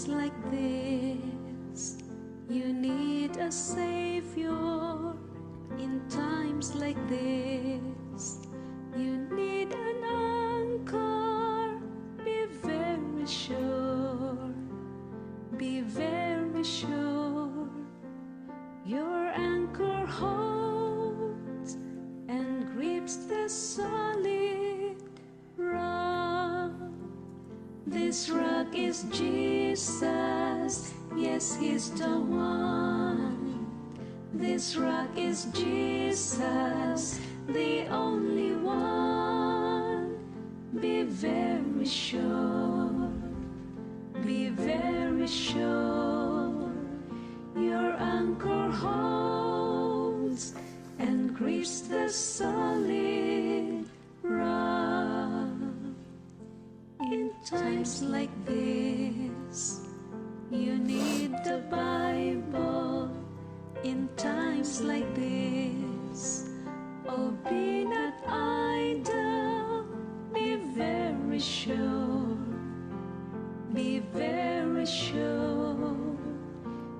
times like this, you need a savior. In times like this, you need an anchor. Be very sure, be very sure. Your anchor holds and grips the solid rock. This rock is Jesus, yes, He's the one. This rock is Jesus, the only one. Be very sure, be very sure. Your anchor holds and grips the solid rock. In times like this, you need the Bible. In times like this, oh, be not idle. Be very sure, be very sure.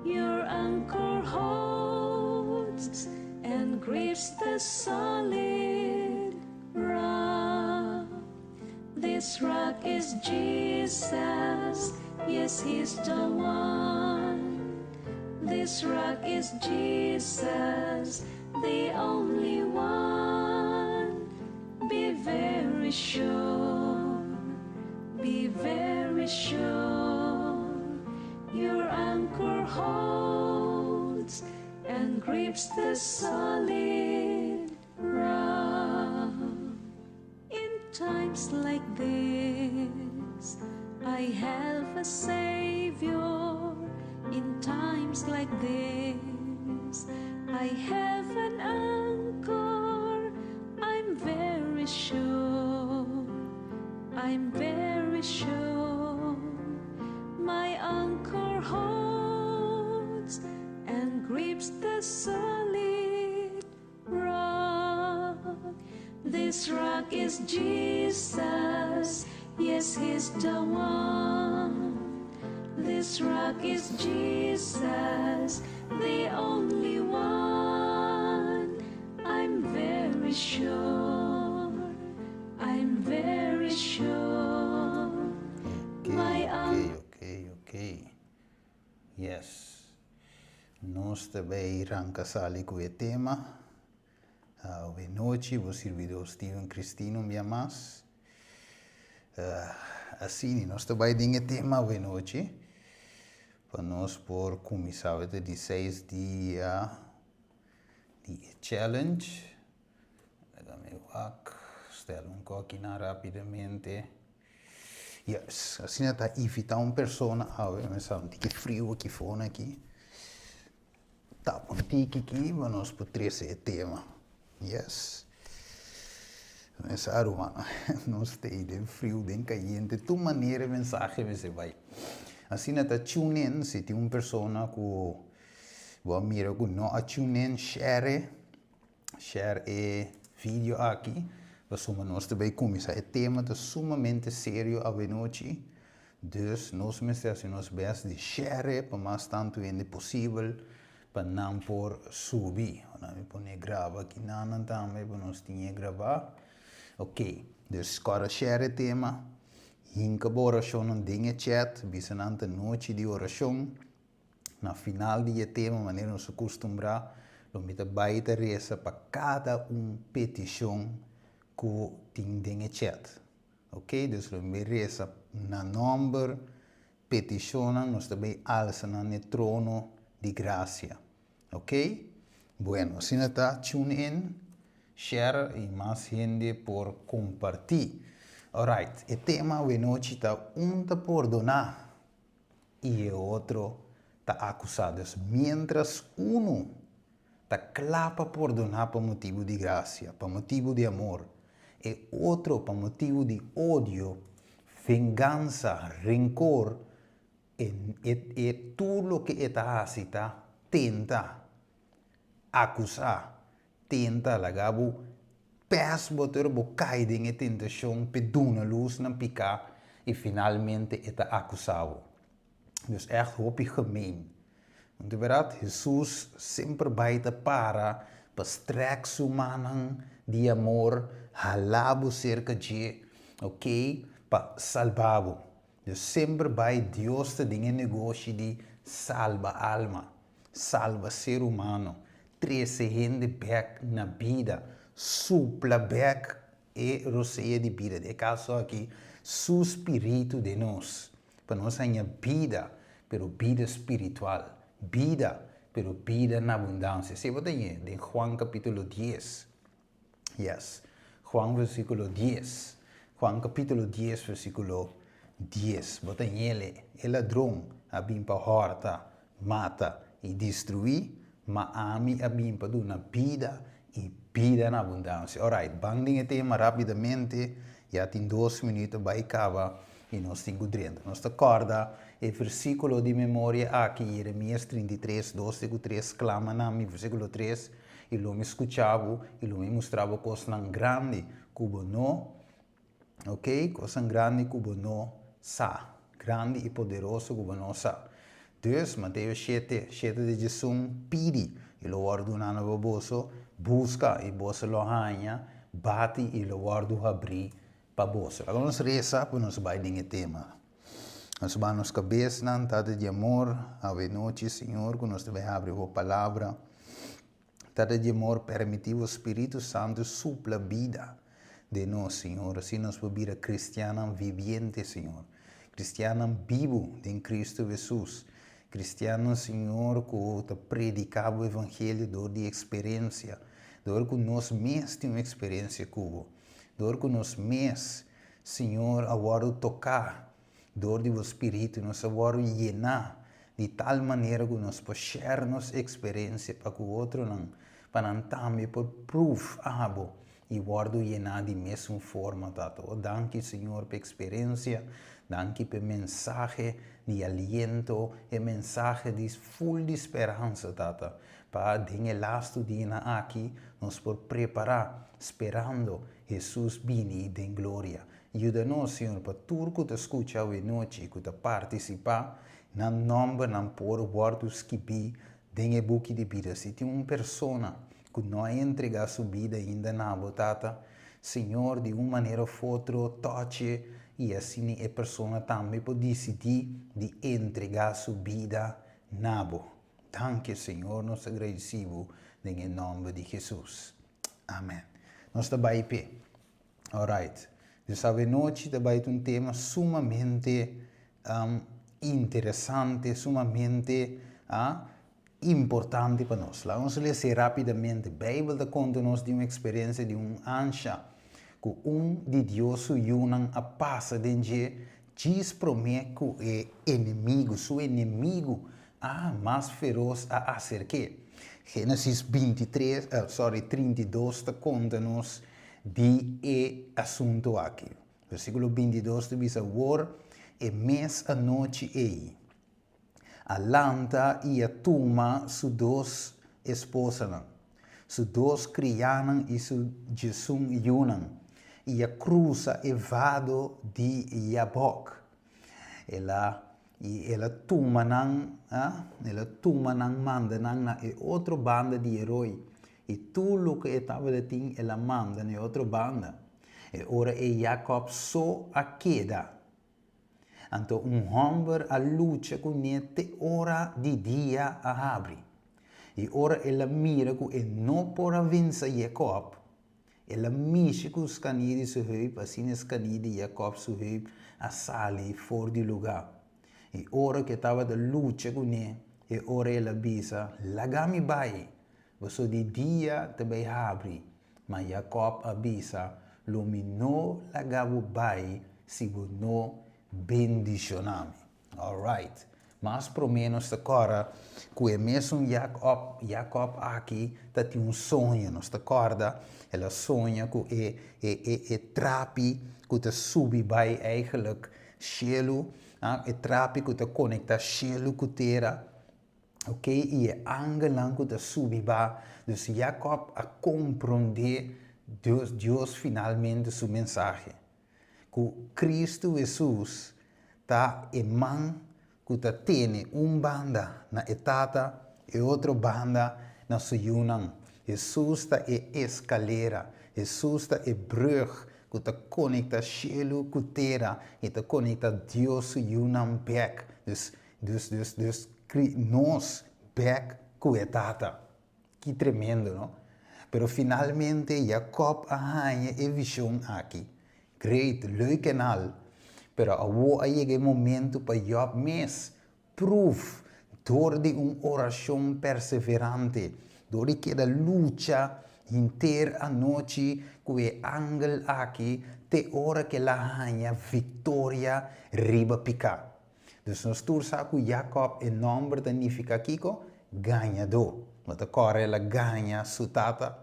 Your anchor holds and grips the solid rock. This rock is Jesus, yes, He's the one. This rock is Jesus, the only one. Be very sure, be very sure. Your anchor holds and grips the solid rock. In times like this, I have a Savior. In times like this, I have an anchor. I'm very sure, I'm very sure. My anchor holds and grips the solid rock. This rock is Jesus, yes, He's the one. This rock is Jesus, the only one. I'm very sure, I'm very sure. Okay. Yes. Nós também arrancamos com o tema. Hoje noite, vou servir o Steven Cristino, minha mas. Assim, nós também temos o tema hoje noite. Para nós por começar de 16 dias de challenge. Deixa-me stelo um pouquinho rapidamente. Yes, assim está evitar uma pessoa mas sabe que frio aqui fora aqui. Tá, um tique aqui, mas nós podemos ter tema. Yes. Mas mano, nós temos frio, bem caliente, de toda maneira mensagem você vai. Assim está tune in, se tem uma pessoa que vai mirar que não a tune in, share e vídeo aqui. Nós também começar. O tema é sumamente sério a noite. Dus nós fazemos best de share para mais tanto ainda possível para não por subir. Nós podemos gravar aqui não também para nós tinha gravar. Ok, dus agora share o tema. Hinka oração não tem chat, bisanante noite de oração. Na final de tema, maneira nos acostumbrar, nós metemos baita reza para cada petição que tem chat. Ok, dus nós reza na número petição, nós também alça no trono de graça. Ok? Bueno, assim está, tune in, share e mais gente por compartilhar. Alright, o tema de noite está tá por donar e o outro está acusado. Mientras está clapa por donar por motivo de graça, por motivo de amor, e outro por motivo de ódio, vingança, rencor, e tudo o que está haciendo tenta acusar, tenta lagabo pes botar bocai de tentação peduna luz na picar e finalmente está acusado. Dus echt hoop je gemeen. Want de verdad, Jesus sempre baita para strek sumanang di amor halabo cerca de, ok? Pa salvavo. Dus sempre bij Dios te dingen negocio di salva alma, salva ser humano, trece gente back na vida, supla back e roceia de vida. De caso aqui, su espírito de nós, para nós ganhar vida, pero vida espiritual, vida, pero vida na abundância. Se você tem em Juan capítulo 10, yes, Juan versículo 10, Juan capítulo 10, versículo 10, bota ele, o ladrão, a bim para horta, mata e destruir, mas a mim a bim para dar vida e vida na abundância. Alright, banding o tema rapidamente, já tem 2 minutos, vai acabar e nós temos 30. Nós acorda, o versículo de memória aqui, Jeremias 33, 2 e 3, clama na mim, versículo 3, e lo me escuchava, e lo me mostrava coisas grande, como não, ok? Coisas grande como não sa, grande e poderoso como não sa. Dus, Mateus 7, 7 de Jesus, pidi, e lo ordena no boso, busca e boso lo hanha, bate e lo ordo abrir para boso. Agora nós reza para nós vai em tema. Nós vamos cabeça, tata de amor, ave noite, Senhor, que nós devemos abrir a palavra. Tata de amor, permitir o Espírito Santo supla a vida de nós, Senhor. Assim nós podemos vida cristiana viviente, Senhor. Cristiana vivo em Cristo Jesus. Cristiano, Senhor, que predicava o Evangelho de experiência. Dor que nós mesmos temos experiência com dor que nós mesmos, Senhor, agora tocar. Dor do Espírito, nós agora llenar de tal maneira que nós possamos nossa experiência para que o outro não, para não também por proof, e guardo llenar de mesma forma, tato. Danke, Senhor, pela experiência, danke pela mensagem de aliento, e mensagem de full de esperança, tata. Para den lasto dia aqui, nós por preparar, esperando Jesus vir em glória. Ajuda-nos, Senhor, para tudo que te escuta hoje noite, que te participar, na nome, na por guardos que vi, den book de vida. Se tem uma pessoa que não entrega sua vida ainda na botata, Senhor, de uma maneira ou outra, toque, e assim a pessoa também pode decidir de entregar sua vida na bo. Danke, Senhor, nós agradecemos em nome de Jesus. Amém. Nós estamos em pé. Alright. Então, noite também um tema sumamente interessante, sumamente importante para nós. Vamos ler rapidamente. A Bíblia conta-nos de uma experiência de um anjo que de Deus unan a passa de diz promete que o inimigo, seu inimigo, mais feroz a acercar. Gênesis 32 conta-nos de assunto aqui. Versículo 22 diz: "Agora é mês a noite aí. A lanta e a tuma su 2 esposas, su 2 crianas e su jesum yunan, e a cruza evado de Yabok. Ela tuma nang manda nang na outra banda de herói. E tudo que estava de tim, ela manda na outra banda. E ora Jacob só a queda. Então homem a luta com ele hora de dia a abre. E ora ela mira que não pode vencer Jacob. Ela mexe com os canis de seu heup, assim os canis de Jacob seu heup a sair fora do lugar. E ora que estava de luta com ele, e ora ela bisa, lagami vai. Você de dia também abre, mas Jacob avisa, lumino lagavo vai, se não bendicioname. Alright. Mas por menos agora, que é mesmo Jacob aqui, tem um sonho, nós acorda, ela sonha que é trapi, que te subi vai eigenlijk cielo, é trapi que te conecta cielo com terra, ok? E é angelang que te subi vai, dus Jacob a compreender Deus finalmente sua mensagem, que Cristo Jesus está em mão que tiene banda na etata e outra banda na suyunan. Jesus é escalera. Jesus é brug que conecta cielo com terra e conecta Deus suyunan back. Dus nós back com etata. Que tremendo, não? Pero finalmente Jacob arranha a visão aqui. Great, leuk canal. Pero agora chega o momento para Job mes. Proof, door de oração perseverante, door de que luta inteira a noite com o ángel aqui, te hora que la arranha vitória riba picar. Dus nós tursa com Jacob em nome de significa Kiko, ganhador. Mas agora ela ganha sua tata,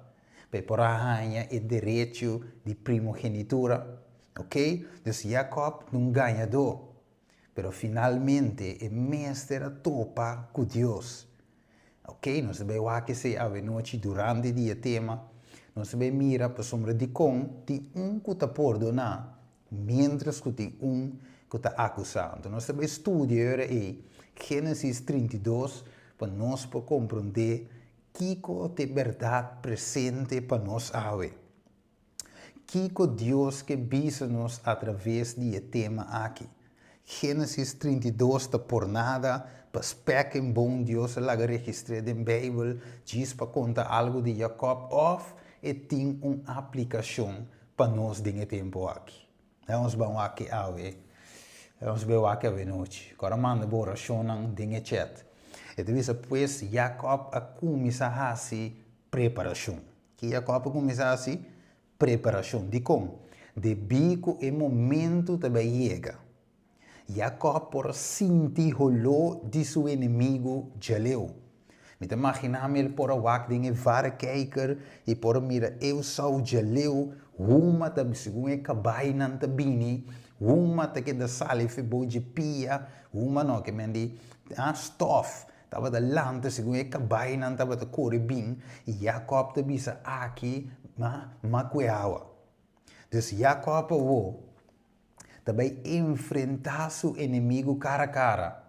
por arranha o direito de primogenitura. Ok? Dus Jacob não ganhador. Pero finalmente o mestre topa com Deus. Ok? Nós sabemos que se a noite durante o dia tema, nós sabemos mira para sombra de com, de que está por donar, mientras que tem que está acusando. Nós sabemos estudar aí, Gênesis 32, para nós para compreender que é verdade presente para nós hoje. Que Deus que visa-nos através de tema aqui. Gênesis 32 está por nada, para esperar em bom Deus lá registrado em Bíblia, diz para contar algo de Jacob, ou tem uma aplicação para nós nesse tempo aqui. Nós vamos aqui hoje. Vamos ver aqui a noite. Agora manda a oração no chat. E depois Jacob a começar a fazer preparação. Que Jacob começar a fazer preparação de como? De bico e momento também chega. Jacob por sentir o de seu inimigo Jaleu. Me imaginar ele por a dinge varkijker e por mira eu sou Jaleu, uma tá segundo cabai nan tá bini, uma tá que da sali fe boje pia, uma não que mendi a stof. Tava da lanta segundo cabai nan tava da cor bem e Jacob tá bisa aqui ma cueawa. Dus Jacob também enfrentar seu inimigo cara a cara.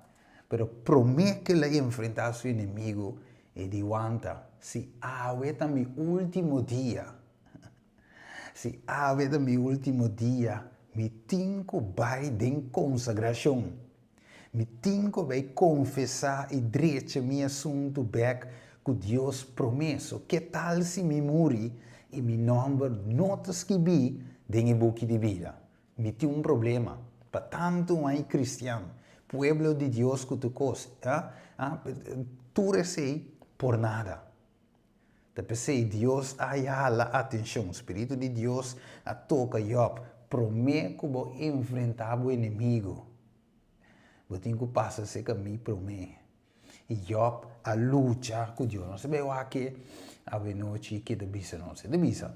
Pero promete que ele enfrentar seu inimigo e de wanta. Se é meu último dia. Se é meu último dia, me tenho vai de consagração. Me tenho vai confessar e direito meu assunto back que Deus promesso. Que tal se me morri e meu nome não está escrito em book de vida? Me tem problema. Para tanto aí cristiano, pueblo de Deus que tu costa, tu recebe por nada. Te pensei, Deus aí a atenção, o Espírito de Deus a toca Job, promete que vou enfrentar o inimigo. Vou ter que passar esse caminho promete. E Job a luta com Deus. Não sabemos aqui a noite que te bisa não se te bisa.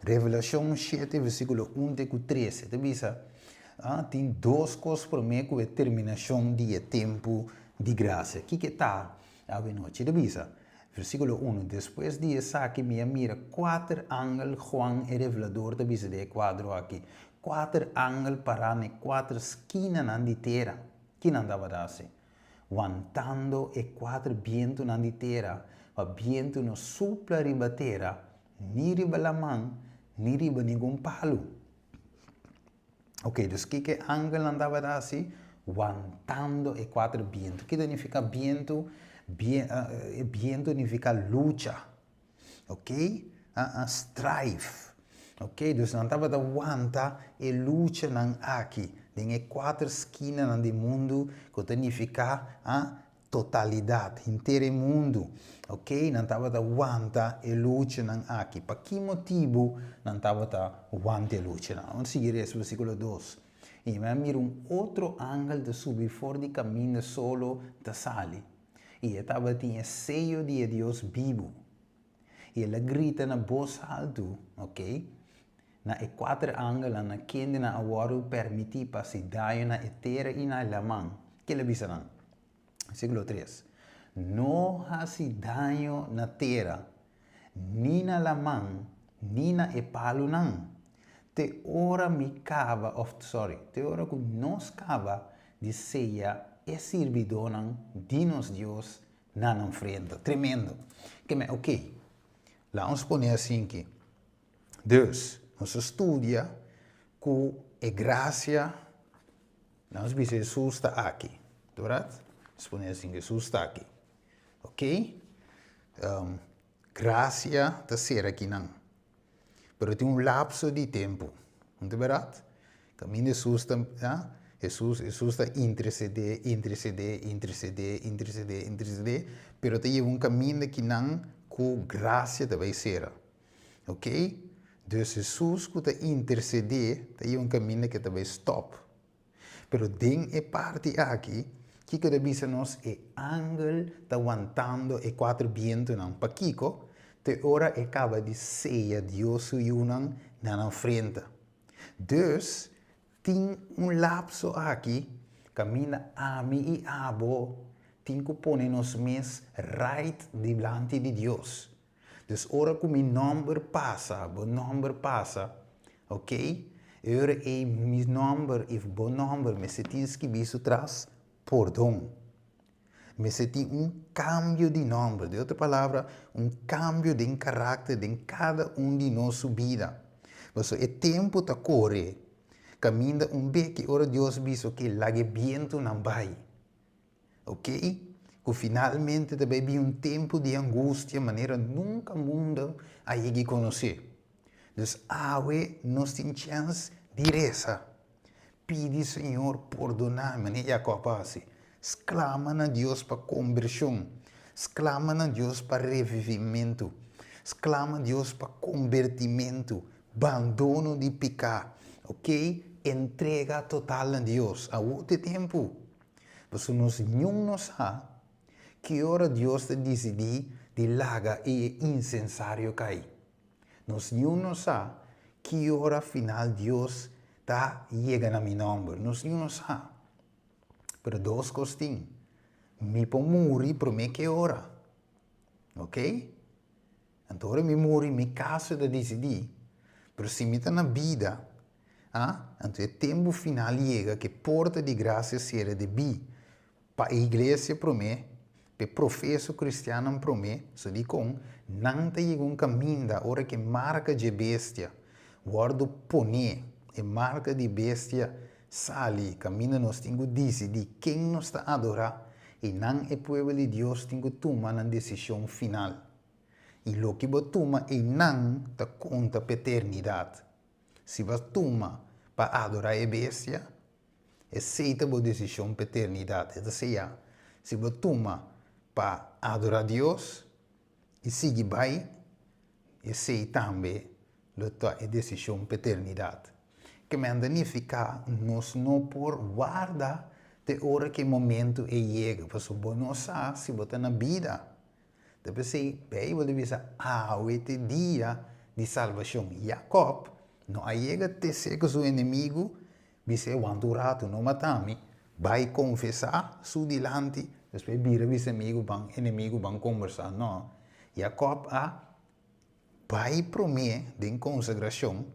Revelação 7, versículo 1 e 13. Te bisa, tem duas coisas para mim com a terminação de tempo de graça. O que está a noite? Te bisa. Versículo 1. Depois de essa que me mira 4 ángeles, Juan e revelador, te bisa de quadro aqui. 4 ángeles para na 4 esquinas na terra. Que não andava assim? Aguantando e 4 vientos na terra. O viento não sopra riba terra, nem riba la mão, nem riba nenhum palo. Ok, dus que ángel andava assim? Aguantando e 4 vientos. O que significa viento? Viento significa luta. Ok? Strife. Ok, dus andava da aguanta e luta nan aqui. Tem 4 esquinas do mundo que significa totalidade, inteiro mundo. Ok? Não estava da aguanta e luta aqui. Para que motivo não estava da aguanta e luta? Vamos seguir esse versículo 2. E me mira outro ángel de subir fora de caminho solo da sali. E estava tinha seio de Deus vivo. E ele grita na voz alto, ok? Na 4 ángeles na kende na awaru permiti para se dar na etera e na lamang. Que ele bisa não? Versículo 3. Não há se danho na terra, ni na lamang, ni na epalo não. Te ora me cava, te ora que nos cava de ceia é servidor dinos Deus na frente. Tremendo. Que me, ok, lá vamos pôr assim que Deus nos estudia com a graça, nós vimos Jesus está aqui, verdade? Vamos pôr assim que Jesus está aqui, ok? Graça está ser aqui não, mas tem lapso de tempo, não é verdade? Caminho Jesus está, Jesus está interceder, mas tem caminho que não com graça também ser, ok? Então Jesus que está interceder, tem caminho que também stop. Pero den é parte aqui que cada vez nós é ángel está aguantando e quatro vientos não para Kiko, te ora acaba de ceia Deus e unang na frente. Dus tem lapso aqui, caminha a mim e abo, tem que pôr nos mes right diante de Deus. Dus ora que meu número passa, ok? Ora é meu número, e bom número, mas se tens que vir atrás, perdão. Mas se tem cambio de número, de outra palavra, cambio de caráter de cada de nossa vida. Mas é tempo de correr, caminha bem que ora Deus diz que lage viento não vai, ok? Que finalmente também vi tempo de angústia, maneira nunca mundo a gente conhecer. Dus awe nós temos chance de reza. Pede, Senhor, perdonar-me, né, Jacob assim. Exclama a Deus para conversão. Exclama a Deus para revivimento. Exclama a Deus para convertimento. Abandono de pecado. Ok? Entrega total a Deus. A outro tempo. Mas nós não sabemos que hora Deus te decidir de laga e incensário cair. Nós não sabemos que hora final Deus está chegando a meu nome. Nós não sabemos. Mas duas coisas tem. Me pode morrer por mim que hora. Ok? Então, me morrer, me caso de decidir. Mas se me está na vida, então é tempo final chega que porta de graça será de bi. Para a igreja para mim, para o professor cristiano para mim, se digo, não tem caminho da hora que marca de bestia, guardo pone, e marca de bestia, sali, caminho nós temos que decidir quem nos está a adorar, e não é povo de Deus tem que tomar uma decisão final. E o que você toma é não te conta para a eternidade. Se você toma para adorar a bestia, aceita a decisão para a eternidade. Ou seja, se você toma para adorar a Deus, e siga bem, aceita também a decisão para a eternidade. Que me significa nós não por guardar de hora que o momento é chega, porque você não sabe se você está na vida. Deve ser, bem, você deve dizer, este dia de salvação. Jacob, não chega a ser que seu inimigo, você vai rato, não matar-me, vai confessar, su dilante, depois vira seu inimigo, vão conversar. Não. Jacob vai para mim de consagração,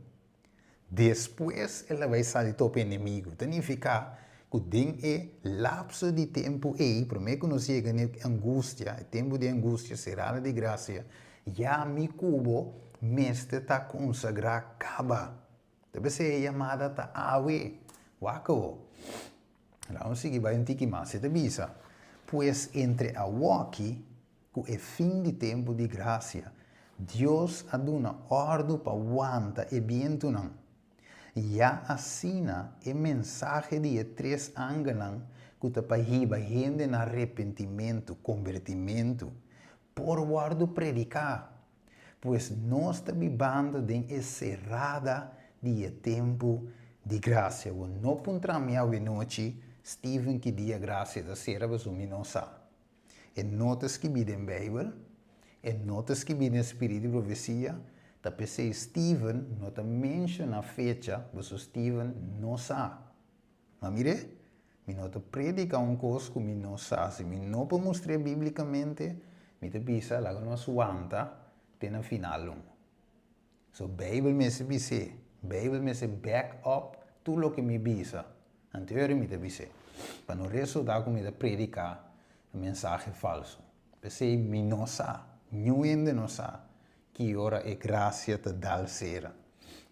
depois ela vai sair do inimigo. Significa que tem lapso de tempo para mim que não chega a angústia, tempo de angústia será de graça. Já me cubo, mestre está consagrado, acaba. Deve ser chamada está awe, waco. Vamos seguir vai antigo mais, se te visa. Pois entre a waki que é fim de tempo de graça, Deus ha dado ordem para aguentar e viento não. Já assina a mensagem de três ângelos que está para gente no arrependimento, convertimento, por guardo predicar. Pois nós estamos vivendo em encerrada de tempo de graça. Não encontramos a noite, Stephen que dia graça da serra, mas o não sabe. E notas que vi na Bíblia, e notas que vi no Espírito de Profecia, da PC Stephen não te menciona a fecha, mas o Stephen não sabe. Mas mire, me não te predica coisa que me não sabe. Se me não pode mostrar biblicamente, me te pisa, lá não suanta, tem no final. So, Bíblia me se dice, Bíblia me se back up tudo o que me pisa. Anterior me te dice. Para não resultar como de predicar um mensagem falso. Pensei, me não sabe, não ainda não sabe, que ora é graça te dá ser.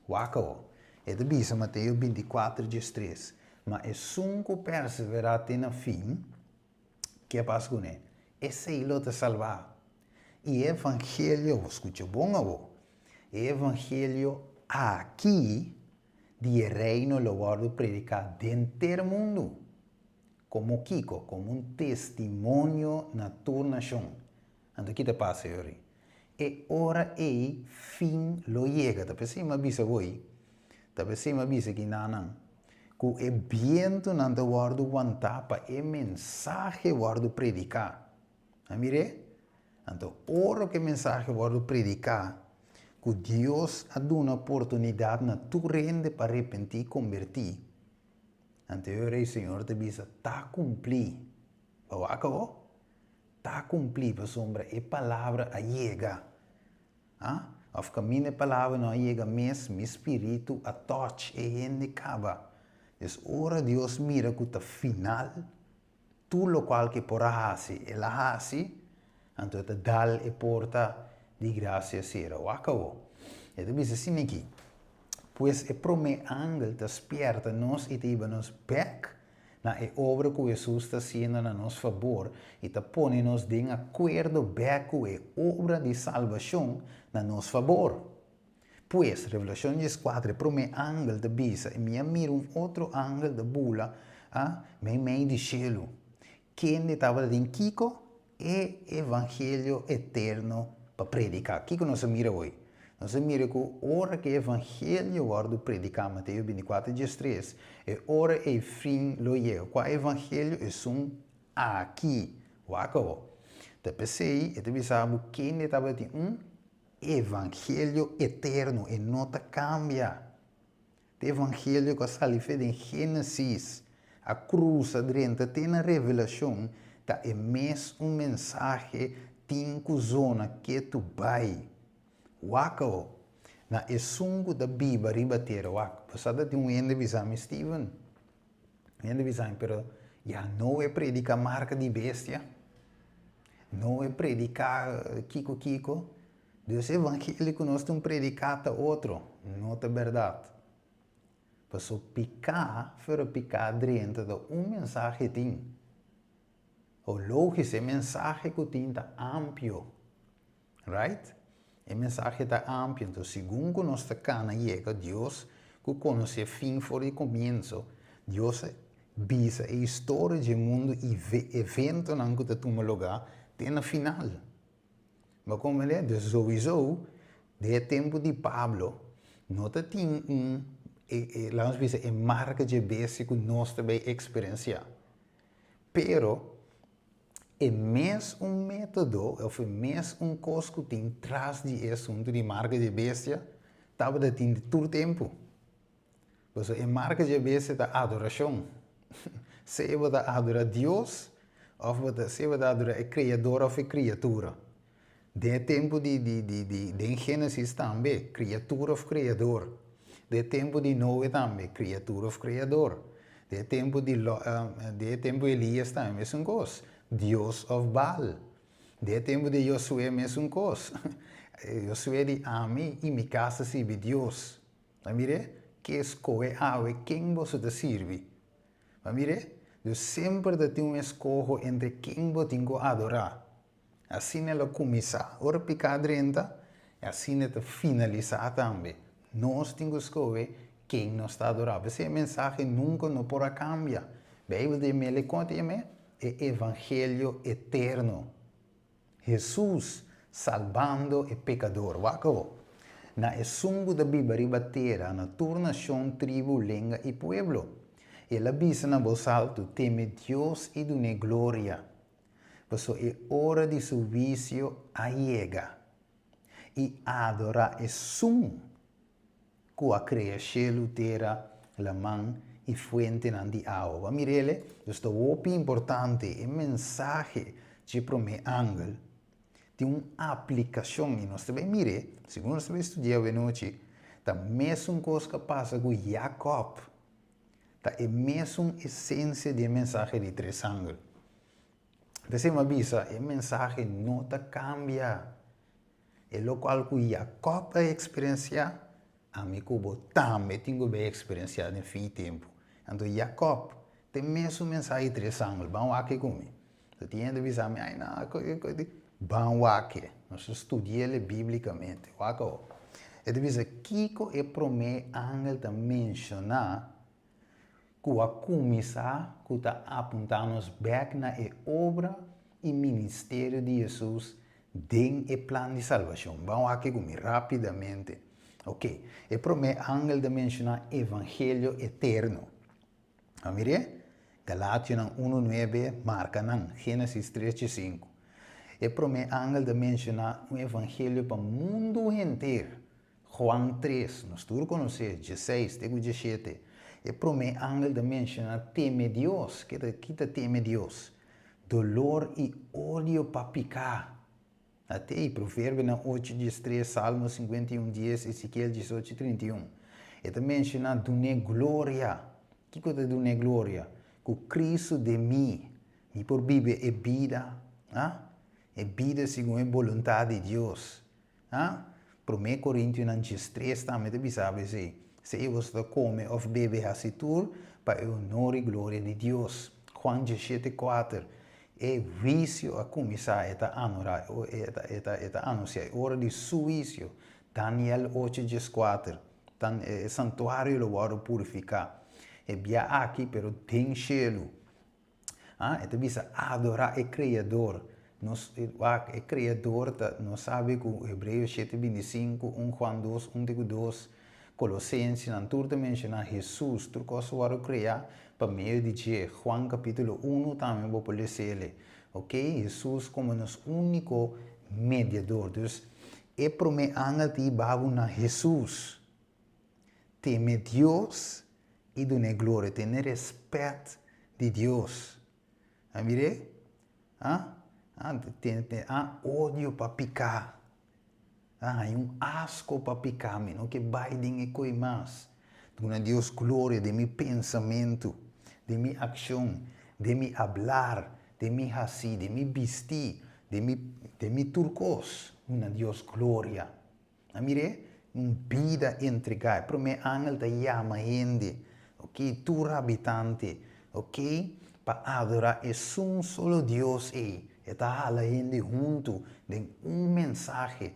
Wacao, é de bisa Mateus 24:3. Mas é sunco perseverar até no fim, que é passa com ele. Esse ele te salvar. E o evangelho, escute bom, o evangelho aqui, de reino, lo guardo predicar dentro do mundo. Como Kiko, como um testemunho na tua nação. Então, o que te passa, Yuri? E ora e fim lo chega. Tá pensando, mas bisa voi. Tá pensando, mas bisa que não. Que é viento não te guardo aguentar para é mensagem guardo predicar. Amire? Então, ora que mensagem guardo predicar, que Deus ha dado uma oportunidade na tua rende para arrepentir e convertir. Então, eu Senhor, te bisa, tá cumprir. O acabou? Tá cumprir, para sombra, e palavra a chega. Ah? Of caminho a palavra não chega mesmo, espírito a touch e ainda acaba. Então, ora Deus mira que tá final, tudo lo qual que porá hasi, ela hasi, então te dá e porta de graça sera. O acabou. Então, bisa assim aqui. Pois é prome ángel despierta nos e te iba nos back na e obra que Jesus está fazendo a nosso favor e te põe nos de acordo back com a obra de salvação na nosso favor. Pois, Revelação 4, prome ángel de bisa e me mira outro ángel de bula meio de cielo. Quem estava em Kiko é evangelho eterno para predicar. Kiko não se mira hoje. Nós mira que hora que o evangelho guardo predicar Mateus 24:3 é hora e fim lo chega. O evangelho é aqui, o acabou. Te pensei, e te pensava quem estava de evangelho eterno e não te cambia. O evangelho que sale em Gênesis, a cruz adrenta tem na revelação, tá é mesmo mensagem tem que zona que tu vai. Wako, na esungo da Bíblia ribatera wako. Passada de ende visame Steven. Ende visame, pero já não é predicar marca de bestia. Não é predicar Kiko. Deus evangélico nós estamos predicando outro. Não é verdade. Passou picar, para picar dentro de mensagem tem. O lógico é mensagem que tem tá amplo. Right? A mensagem está ampla, então, segundo nossa cana chega, Deus, que conhece o fim fora de começo, Deus visa a história do mundo e evento não que está no lugar, tem no final. Mas como ele é, sowieso, de tempo de Pablo, não tem lá nós visa a marca de base que nós também experienciar. Pero, é mesmo método, ou mesmo coisa que tem atrás de assunto de marca de bestia, estava de ter todo tempo. Porque a marca de bestia da adoração. Se você vai adorar Deus, ou se você vai adorar o Criador ou a criatura. De tempo de Gênesis também, criatura ou Criador. De tempo de Noé também, criatura ou Criador. De tempo de Elias também, mesma coisa. Deus of Baal. De tempo de Josué, mesma coisa. Josué de Ami e minha casa serve Deus. Mas mire, que escolhe quem você te serve. Mas mire, eu sempre te tenho escolho entre quem você tem que adorar. Assim ela começa. Ora picar dentro, assim ela finalizar também. Nós temos que escolher quem nós está adorando. Essa mensagem nunca não pode cambiar. A Bíblia de me conta-me é evangelho eterno. Jesus salvando o pecador. Wako. Na esungo da Bíblia ribatera, na tua nação, tribo, língua e pueblo. Ela avisa na voz alta, teme Deus e dune glória. Pois é hora de serviço a chega. E adorar é que a criação terra, la mão e fuente de água. Mirele, isto é importante, a mensagem de prome ángel tem uma aplicação e nós também mire, segundo nós também estudamos a noite, a mesma coisa que passa com Jacob. Tá é mesmo essência da mensagem de três ângulos. Você me avisa, a mensagem não tá cambia. É o qual que Jacob a experienciar, a mim que também tenho que experienciar no fim do tempo. Então Jacob tem mesmo mensagem de três ângulos. Vamos aqui comigo. Você tem que avisar me, vamos aqui. Nós estudamos biblicamente. É de dizer, Kiko é primeiro ângulo de mencionar que a começar que está apontando-nos back na obra e ministério de Jesus dentro do plano de salvação. Vamos aqui comigo rapidamente. Ok. É primeiro ângulo de mencionar evangelho eterno. Amire? Galátias 1:9 marca não. Gênesis 3:5. É primeiro ângulo de mencionar um evangelho para o mundo inteiro. Juan 3, nós todos conhecemos, 16, 17. É primeiro ângulo de mencionar teme Deus. Que teme Deus? Dolor e ódio para picar. Até aí, Provérbio 8:3, Salmo 51:10, Ezequiel 18:31. É também mencionar dune glória. Que coisa dune glória? Que Cristo de mim, e por viver é vida, é vida segundo a vontade de Deus. 1 Coríntios 3 também te sabe assim, se você come ou bebe assim tudo, para o honor e glória de Deus. Juan 17:4. É vício a começar a anunciar a hora de suício. Daniel 8:4. Santuário lo vou purificar. É bia aqui, pero tem selo. Então bisa adorar o Criador. O Criador não sabe que o Hebreus 7:25, 1 Juan 2, 1:2, Colossenses, não tudo menciona Jesus, tudo coisa para criar para meio de dia. Juan capítulo 1 também vou poder ser. Ok? Jesus como nosso único mediador. Então, é para mim antes babu na Jesus. Teme Deus e dar glória, ter respeito de Deus. Amire? Tem ódio para picar. Asco para picar, não que baidem e coi mais. Dona Deus glória de meu pensamento, de minha ação, de meu hablar, de meu assim, de meu vestir, de meu turcos. Dona Deus glória. Amire? Vida entregar. Para mim, ángel te chama gente, ok? Tu habitante, ok? Para adorar é solo Deus e está a gente junto de mensagem,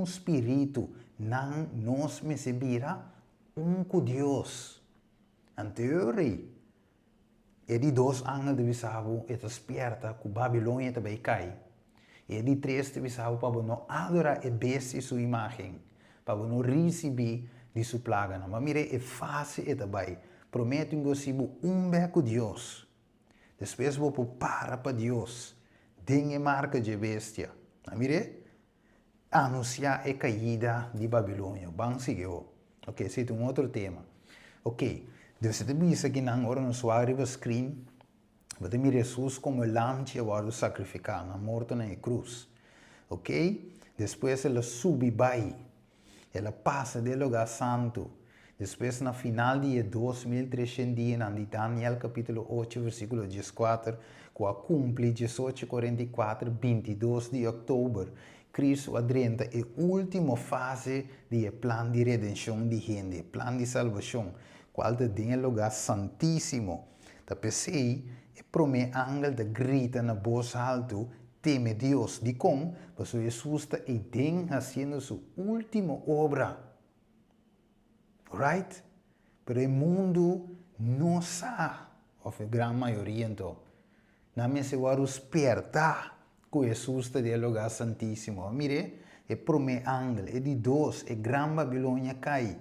espírito, não nos recebirá com Deus. Anterior, é de dois ángeles de visavo, é desperta que Babilônia também cai. É de três de visavo para não adorar e bestia sua imagem, para não receber de sua plaga. Mas mire, é fácil e também. Prometo que eu beco Deus. Depois vou para Deus. Dengue marca de bestia. Mire, anunciar a caída de Babilônia. Vamos seguir. Ok, esse é outro tema. Ok, você tem visto aqui na hora no seu screen, você mira Jesus como lamb que vai sacrificar, na morte na cruz. Ok? Depois ela sube vai. Ela passa do lugar santo. Depois, na final de 2300 dias, em Daniel capítulo 8, versículo 14, que cumpre 18:44, 22 de outubro, Cristo adentra a última fase do plano de redenção de gente, plano de salvação, qual tem o lugar santíssimo. Da pensei, é primeiro ángel de grita na voz alta, teme Deus, de como, pois Jesus está fazendo sua última obra. Right? Pero o mundo não sabe, ou a grande maioria então, não se vai despertar que Jesus está no lugar santíssimo. Mire, é primeiro ângulo, é de dois, é grande Babilônia cai.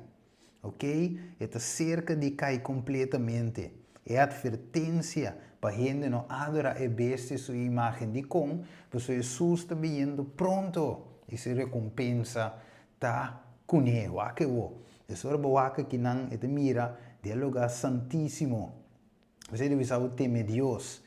Ok? É cerca de cair completamente. É advertência para a gente não adorar a bestia sua imagem de como, pois Jesus está vindo pronto. E se recompensa está com ele. Isso é boa que não é mira do lugar santíssimo. Você deve saber temer Deus.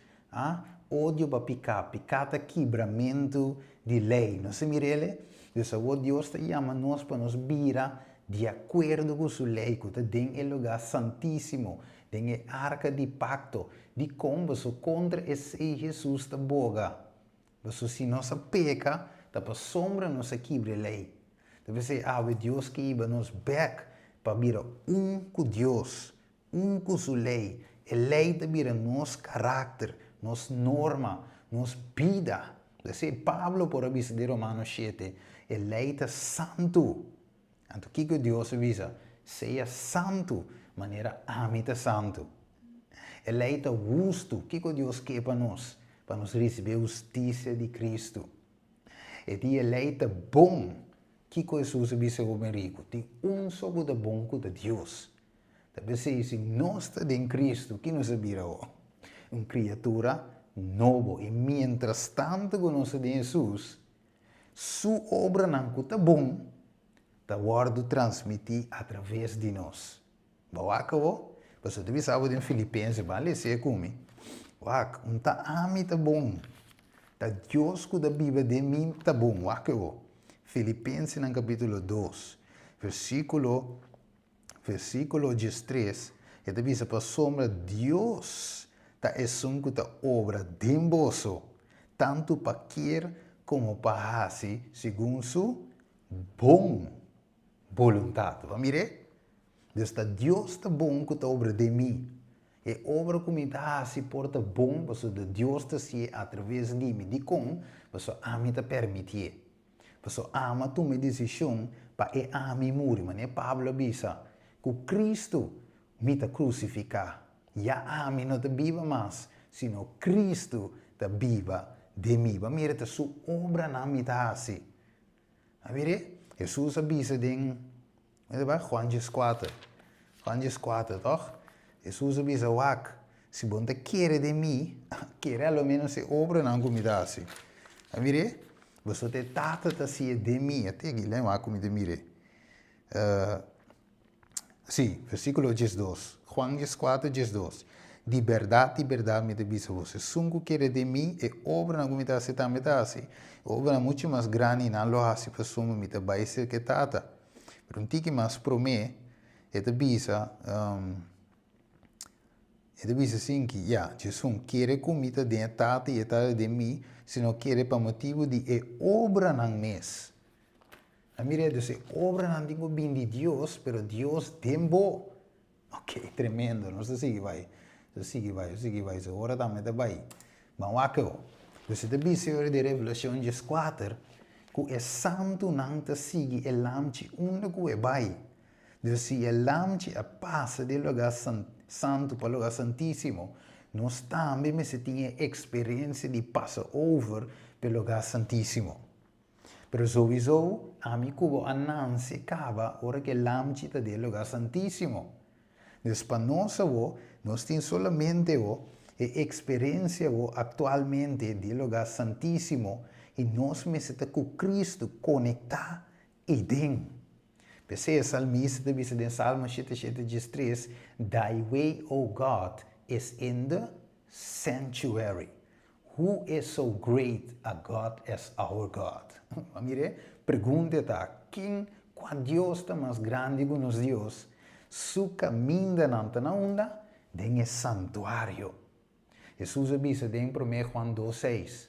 Ódio para picar, picata quebramento de lei. Não se mira ele? Deus está chamando nós para nos virar de acordo com sua lei, que está dentro do lugar santíssimo. tem a arca de pacto, de como você contra esse Jesus da boga. Você se nossa peca, tá para sombra nossa quebre lei. Deve ser, Deus que iba nos back para vir com Deus, com sua lei. A lei de vir nosso caráter, nossa norma, nossa vida. Deve ser, Pablo, por avisar de Romanos 7, a lei é santo. Então, o que Deus avisa? Seja santo, maneira amita santo. A lei é justo. O que Deus quer para nós? Para nós receber a justiça de Cristo. E a lei é bom. O que Jesus avisa como rico? Tem só coisa bom que Deus. Deve ser, se nós estamos em Cristo, o que nos vira? Uma criatura nova. E mientras tanto que nós estamos em Jesus, sua obra não está bom, está guardo transmitir através de nós. Bom, você deve saber em Filipenses, vale ser comigo. Não está ami tá bom. Tá Deus que da Bíblia de mim tá bom. Filipenses no capítulo 2, versículo 13, e deve ser para sombra Deus tá que tá obra de emboço, tanto para querer como para fazer, segundo sua bom vontade. Vamos ver? Deus está bom que tá obra de mim. E obra que me dá se porta bom, porque Deus está se através de mim. De como, porque a mim te permitir. Porque ama tomar decisão para a mim morrer. Mas Pablo avisa que Cristo me está crucificar. E a mim não te viva mais, sino Cristo te viva de mim. Mira, a sua obra não me dá assim. Jesus avisa em Juan 4. Juan 4, toch? Jesus avisa, se você quer de mim, quer ao menos se obra não comida assim. Mire, você te trata assim de mim, até aqui, não há comida, mire. Sim, versículo 12. Juan 4, 12. De verdade me diz você. Sungo quer de mim e obra não comida assim também assim. Obra muito mais grande não lo hace para suma me te vai ser que tata. Pero um tique mais promete, e te bisa e dice assim que, Jesus quer comida de tata e tata de mim, se não quer para motivo de obra não mes. A mira dice, obra não digo bem de Deus, pero Deus tempo. Ok, tremendo, não sei se vai. Sigue vai, agora também está vai. Mas o que você te dice de Revelação 4, que é santo não te sigue, é lamche único é vai. Se o lamche passa do lugar santo para o lugar santíssimo, nós também se tinha experiência de passar over pelo lugar santíssimo. Mas sowieso, a mim como a não se acaba, ora que o lamche está do lugar santíssimo. Então, para nós temos solamente a experiência atualmente do lugar santíssimo e nós necessitamos com Cristo conectar e dentro. Pensei, o salmista diz em Salmo 77:3, Thy way, O God, is in the sanctuary. Who is so great a God as our God? Mire, pergunta tá, qual Deus está mais grande que nos Deus? Su caminho na onda, tem santuário. Jesus avisa em 1 Juan 2:6.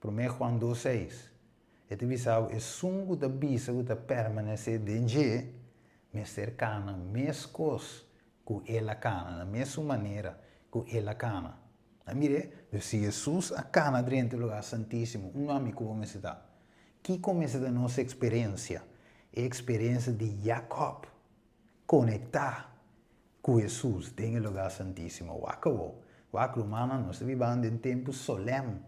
1 Juan 2:6. E te visau é sungo da bisa que permanece dentro, me cercana, mes cos que ela cana, na mesma maneira que ela cana. Mire, se Jesus a cana dentro do lugar santíssimo, um nome que vamos citar. Que começa da nossa experiência? A experiência de Jacob conectar com Jesus dentro do lugar santíssimo. Waco romana, nós vivemos em tempo solene.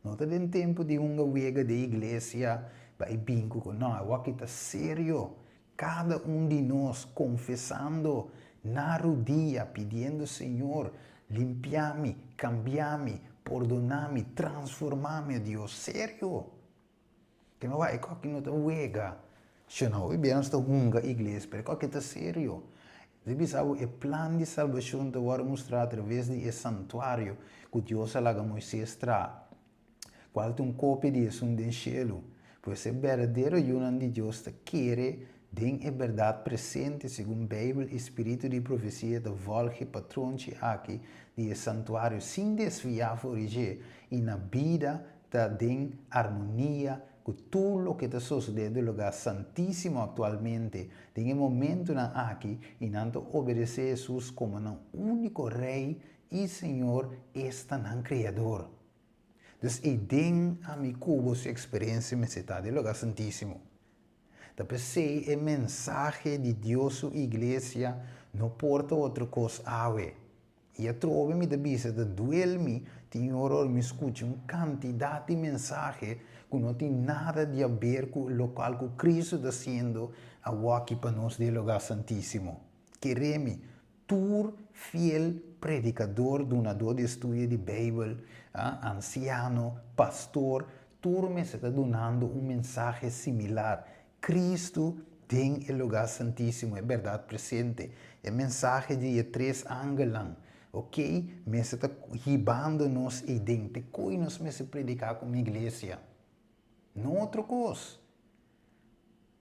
Não está em tempo de uma wega de igreja, vai bingo, não, aqui está sério. Cada de nós confessando na rodilha, pedindo, Senhor, limpiame, cambiame, perdoname, transformame, Deus, sério. Que não vai, que não está wega. Se não, eu estou uma igreja, mas que está sério. O plano de salvação te vai mostrar através de esse santuário que Deus alaga Moisés traz. Qual tem cópia disso no cielo? Pois é verdadeiro e de Deus te quer Den é verdade presente, segundo a Bíblia, espírito de profecia, da volge patronte aqui, de santuário, sem desviar por e na vida, da den harmonia, com tudo o que está sucedendo no lugar santíssimo atualmente, tem um momento na aqui, e não obedecer a Jesus como um único rei e Senhor, está no Criador. Então, e den a mi cubo sua experiência me está no lugar santíssimo. Então, se a mensagem de Deus e igreja não porta outra coisa a ver. E eu trovo me da bisa de duel-me, Senhor, me escute uma quantidade de mensagens que não tem nada a ver com o local que Cristo está sendo aqui para nós do lugar santíssimo. Queremos, tu fiel predicador, donador de estudo de Bíblia, anciano, pastor, tu me está dando mensagem similar. Cristo tem o lugar santíssimo, é verdade presente. É mensagem de três ângulos, ok? Me está ribando-nos e dentro. Coi nos me se predicar como igreja. Não outra coisa.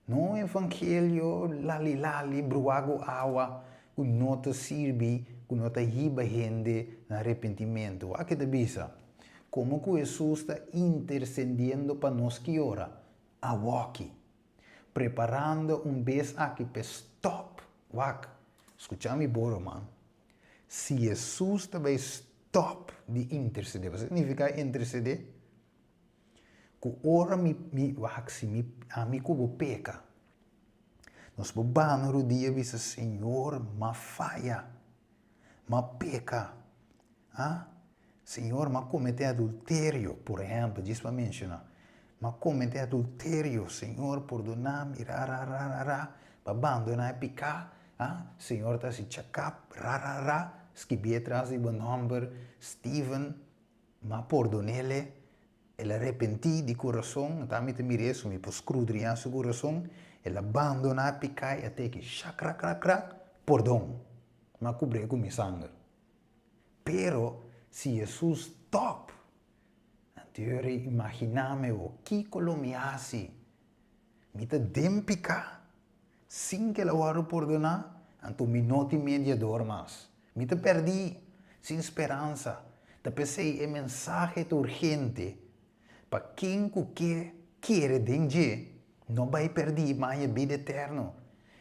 Não evangelho, lali, bruago água, que não te serve, que não te riba gente no arrependimento. Aqui te bisa. Como que Jesus está intercedendo para nós que ora? Aqui. Preparando vez aqui para stop. Wak. Escucha-me, boro, man. Se Jesus também stop de interceder, o que significa interceder? Que ora a mi cubo peca. Nós vamos no dia e diz, Senhor, ma falha, ma peca. Senhor, ma comete adultério, por exemplo, diz para mencionar. Ma comete adultério, Senhor, perdona-me, para abandonar e pecar. Senhor, está se chacap, escrevi atrás de um nome, Steven, ma perdonele, ele arrependi de coração, também te mireço, me pôs crudriar seu coração, ele abandona e pecar, até que crac, perdão, ma cobrir com minha sangue. Pero, se Jesus top, eu imaginame o que me hace, me te dempica, sem que ela vá perdonar, então me não tem mediador mais. Me te perdi, sem esperança. Te pensei, é mensagem urgente, para quem que quer dengue, não vai perder mais a vida eterna.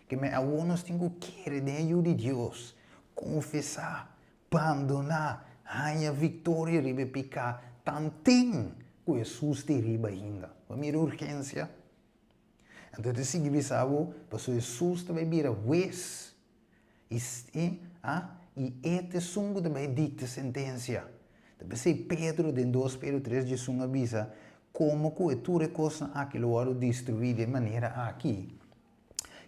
Que me alguns têm que querer de ajuda de Deus, confessar, abandonar, a vitória ribe picar. Tantim que Jesus te riba ainda. A minha urgência. Então, te sigo bisavo, para Jesus também vira juiz. E este sungo também dita sentença. Também sei Pedro, de 2 Pedro 3, de sunga avisa, como que tu recosta aquilo oro destruir de maneira aqui.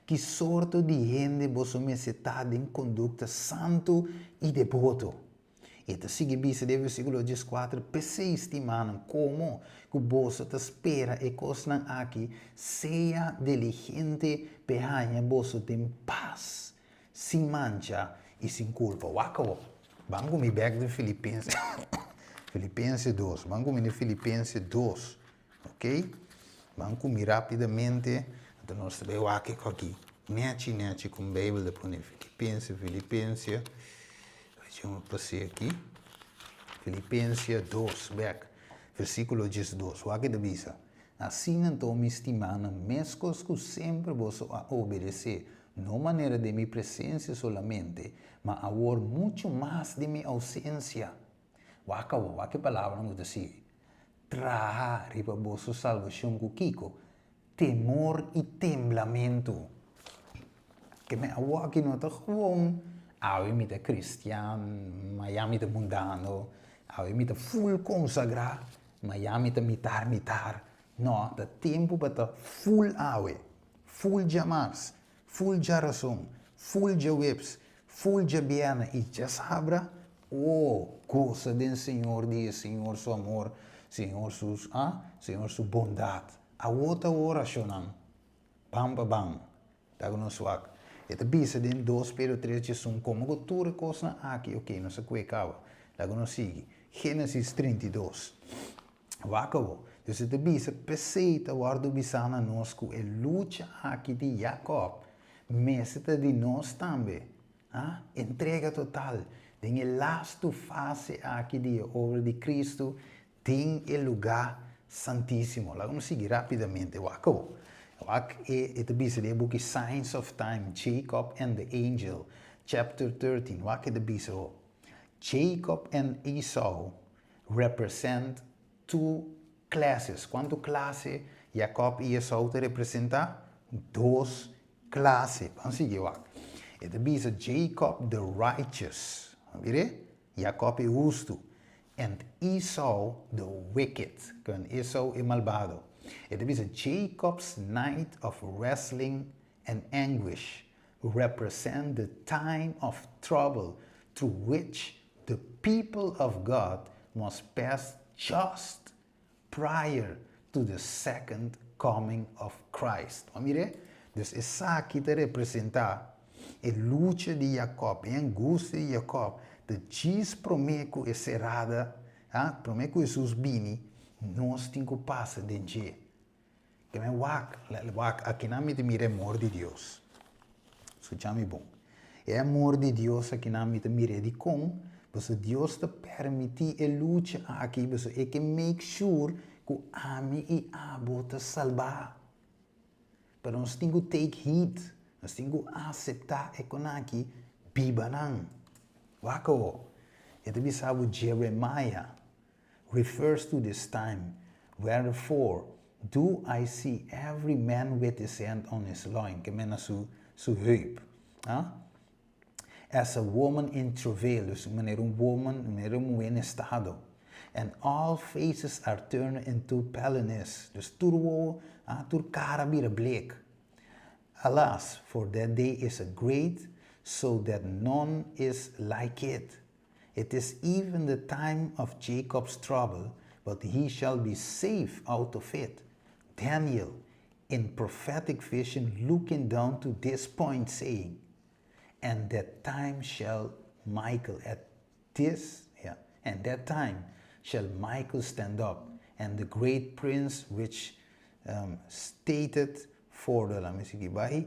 Que sorte de gente você me está em conduta santo e devoto. E te sigue bisa de versículo 14, pensei estimando como que você te espera e coisa aqui seja diligente para você ter paz, sem mancha e sem culpa. Wacao, vamos com back de Filipenses, Filipenses 2, vamos com Filipenses 2, ok? Vamos com rapidamente, então nós vemos aqui, nete com a Bíblia, depois Filipenses, eu passei aqui, Filipenses 2, versículo 12, o que diz? Assim então me estimando, mesmo que sempre vos obedecer, não maneira de minha presença solamente, mas agora muito mais de minha ausência. O que palavra não dizer? Traha riba vossa salvação com Kiko, temor e temblamento. Que me agora que não está gewoon, eu me cristiano, mas eu me mundano, eu me full consagrado, mas eu me mitar. Não, dá tempo para full full jamais, full razão, full webs, full biana e já sabra, coisa do Senhor diz, Senhor seu amor, Senhor sua bondade. A outra oração, bam, tá com nós aqui. E te bisa de 2 Pedro 3 de sum como que tu recosta aqui, ok, não se cuecava. Lá que nos sigue. Gênesis 32. Wacabo. Dus het is een peseta waar du bisana nosco e lucha aqui de Jacob. Meseta de nós também. Ah? Entrega total. Tem a last fase aqui de obra de Cristo. Tem o lugar santíssimo. Lá vamos seguir rapidamente. Wako. Het is het boek Signs of Time. Jacob and the Angel. Chapter 13. Wako het is Jacob and Esau represent two classes. ¿Cuántas clases Jacob y Esau te representan? Dos clases. Vamos a seguir. Het is Jacob the righteous. Mire? Jacob es justo. And Esau the wicked. Con Esau es malvado. Het is Jacob's night of wrestling and anguish represent the time of trouble through which the people of God must pass just prior to the second coming of Christ. Mire? Dus essa aqui te representa a luta de Jacob, a angústia de Jacob, de diz promeco é serada, promeco Jesus bini, nós temos que passar de dia. Que me wak, aqui na me mire amor de Deus. Escute-me bom. É amor de Deus aqui na me mire de com, porque Deus te permite a luta aqui, porque é que make sure que ami e abo te salvar. Pero nós temos que take heed, nós temos que aceitar é que aqui bibanang. Wako. It is how Jeremiah refers to this time. Wherefore do I see every man with his hand on his loin, que mena su heup. As a woman in travail, dus wanneer een woman in estado. And all faces are turned into paleness. Dus tur cara bira bleek. Alas, for that day is a great, so that none is like it. It is even the time of Jacob's trouble, but he shall be safe out of it. Daniel, in prophetic vision, looking down to this point, saying, and that time shall Michael and that time shall Michael stand up, and the great prince which stated for the,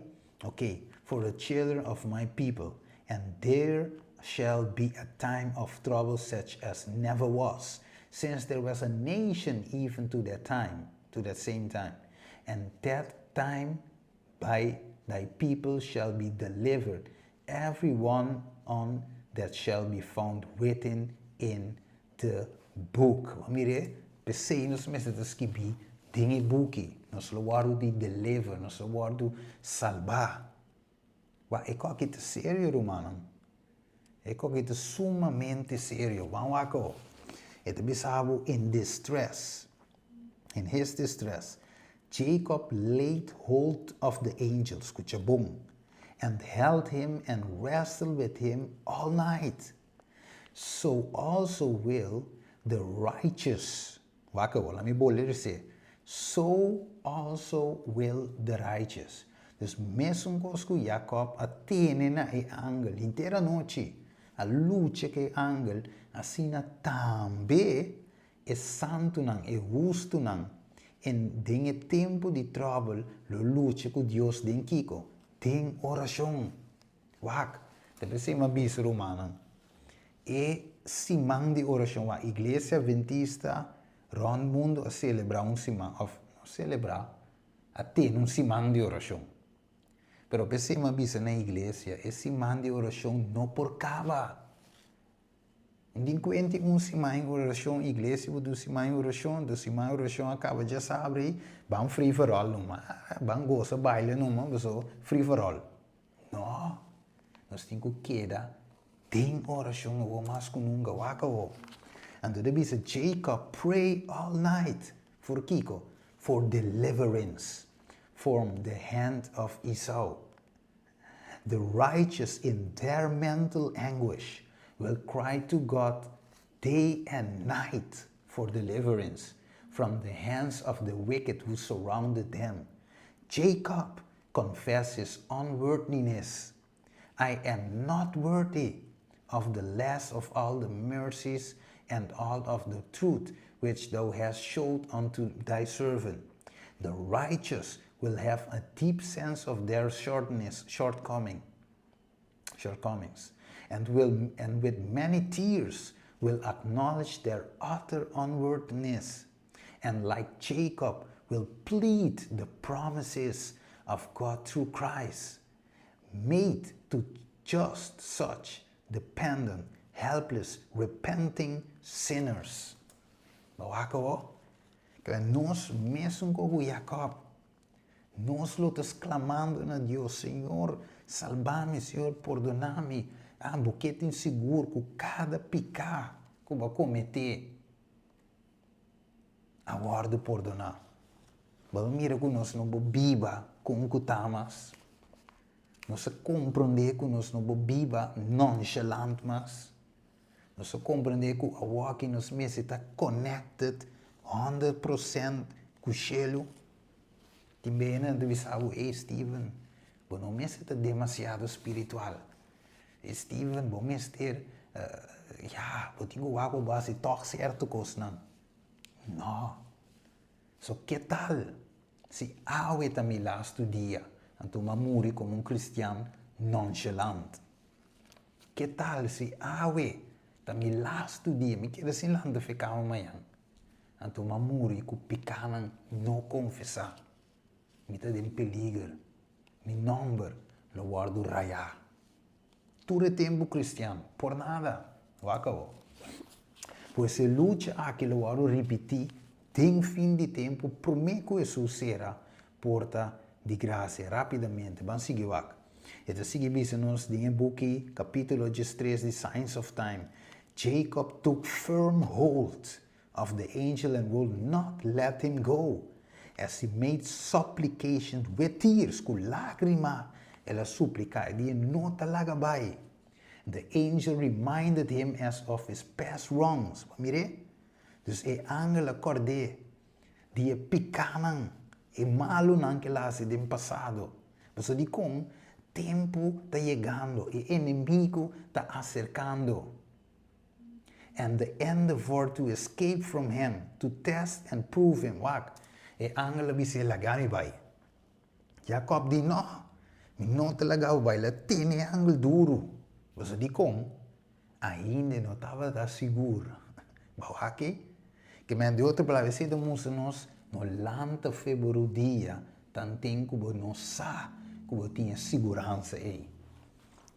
for the children of my people, and there shall be a time of trouble such as never was, since there was a nation even to that same time. And that time by thy people shall be delivered, every one on that shall be found written in the book. Mire, pensei nos meses que bi dinge buki, nos lugaru di deliver, nos lugaru salvar. Wa ecco che te serio, romano. Ecco che te sumamente serio. Vamos aqui. Et bisavo in distress. In his distress, Jacob laid hold of the angel, escucha bom, and held him and wrestled with him all night. So also will the righteous. Wakker, let me boler say. So also will the righteous. Dus mesmo que Jacob atene na e angel inteira noite, a luce que angel assina também é santo não, é justo não. En dinge tempo de trouble, lo luce com Deus den kiko, tem oração. Wak, deve ser uma bis romana. E simang de oração, a igreja adventista rond mundo a celebrar simang, a ter simang de oração. Pero pensei uma bis na igreja, e simang de oração não por cava. Dinquente simang de oração, igreja do simang de oração acaba já sabe, bang free for all, bang goza baile numa, so free for all. Não, nós temos que quedar, tem oração, o mais que nunca, waka. And the Bible says Jacob prayed all night for Kiko, for deliverance from the hand of Esau. The righteous in their mental anguish will cry to God day and night for deliverance from the hands of the wicked who surrounded them. Jacob confessed his unworthiness. I am not worthy of the less of all the mercies and all of the truth which thou hast showed unto thy servant. The righteous will have a deep sense of their shortcomings, and with many tears will acknowledge their utter unworthiness, and like Jacob will plead the promises of God through Christ, made to just such dependent, helpless, repenting sinners. Bawako, que nós mesmo como Jacob, nós lutas clamando na Deus, Senhor, salva-me, Senhor, perdona-me, boquete inseguro com cada pecado que eu vou cometer. Agora perdonar. Mas mira que nós não bebemos com o que estamos. Nós compreendemos que nós não bebemos nonchalant, mas nós compreendemos que agora que nós mesmos está connected 100% com o céu. Também não deve saber, hey Steven, você não mesmo está demasiado espiritual. Steven, você mesmo ter, você tem que água base, toch certo coisa não. Não. So, que tal se eu também lasto dia, então eu morri como cristiano nonchalant? Que tal se eu também lasto dia, me quero assim lá de ficar amanhã, então eu morri com pecado não confessar? Me está em peligro, me nome lo guardo raiar. Todo o tempo cristiano, por nada, acabou. Pois se luta aqui lo guardo repetir, tem fim de tempo, prometo que Jesus será porta de graça, rapidamente. Vamos seguir aqui. Então, seguimos em book capítulo 3 de Signs of Time. Jacob took firm hold of the angel and would not let him go, as he made supplication with tears, com lágrima, ela suplica, e nota lagabai. The angel reminded him as of his past wrongs. Mire? Dus e angel acordé, die picanan, e malo nan que lá se dem passado. Mas de com, tempo está chegando, e inimigo está acercando. And the endeavor to escape from him, to test and prove him. Wak, e angel bise lagami bay. Jacob di no, mi não te lagau bay, la tiene angel duro. Mas de com, ainda não estava seguro. Bawaki? Que men de outra palavra, se nós no lanta febrero dia, tanto como nós sa, como tinha segurança aí.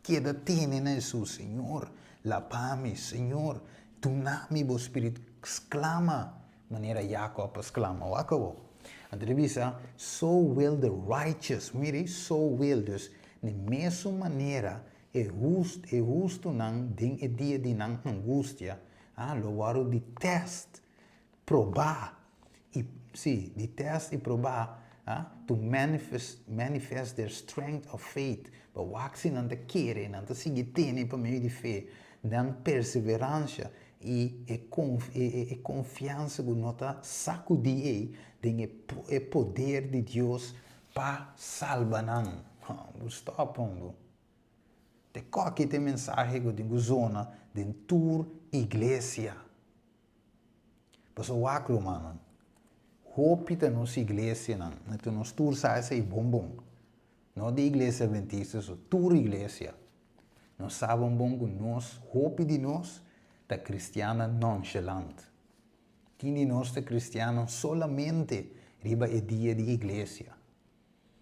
Que da tiene na Jesus, Senhor, la pame, Senhor, tu nami bo espírito exclama, maneira Jacob exclama, o acabou. Entrevista, so will the righteous, mire, so will, dus, de mesma maneira, justo não, den e dia de não angústia, lo waro de test, provar, de test e provar, to manifest their strength of faith, para waxi não te querer, não te seguir tene para meio de fé, dan perseverança e confiança que nota sacudir tem o poder de Deus para salvar não. Stop onde. Te coque te mensagem que tem zona de tour igreja. Pois o aclo mano. Hope te nos igreja não. Então nos tour sai sei bom. Não de igreja adventista, so tour igreja. Nós sabemos bom que nós hope de nós da cristiana nonchalant. Tini nós da cristiana solamente riba o dia de igreja.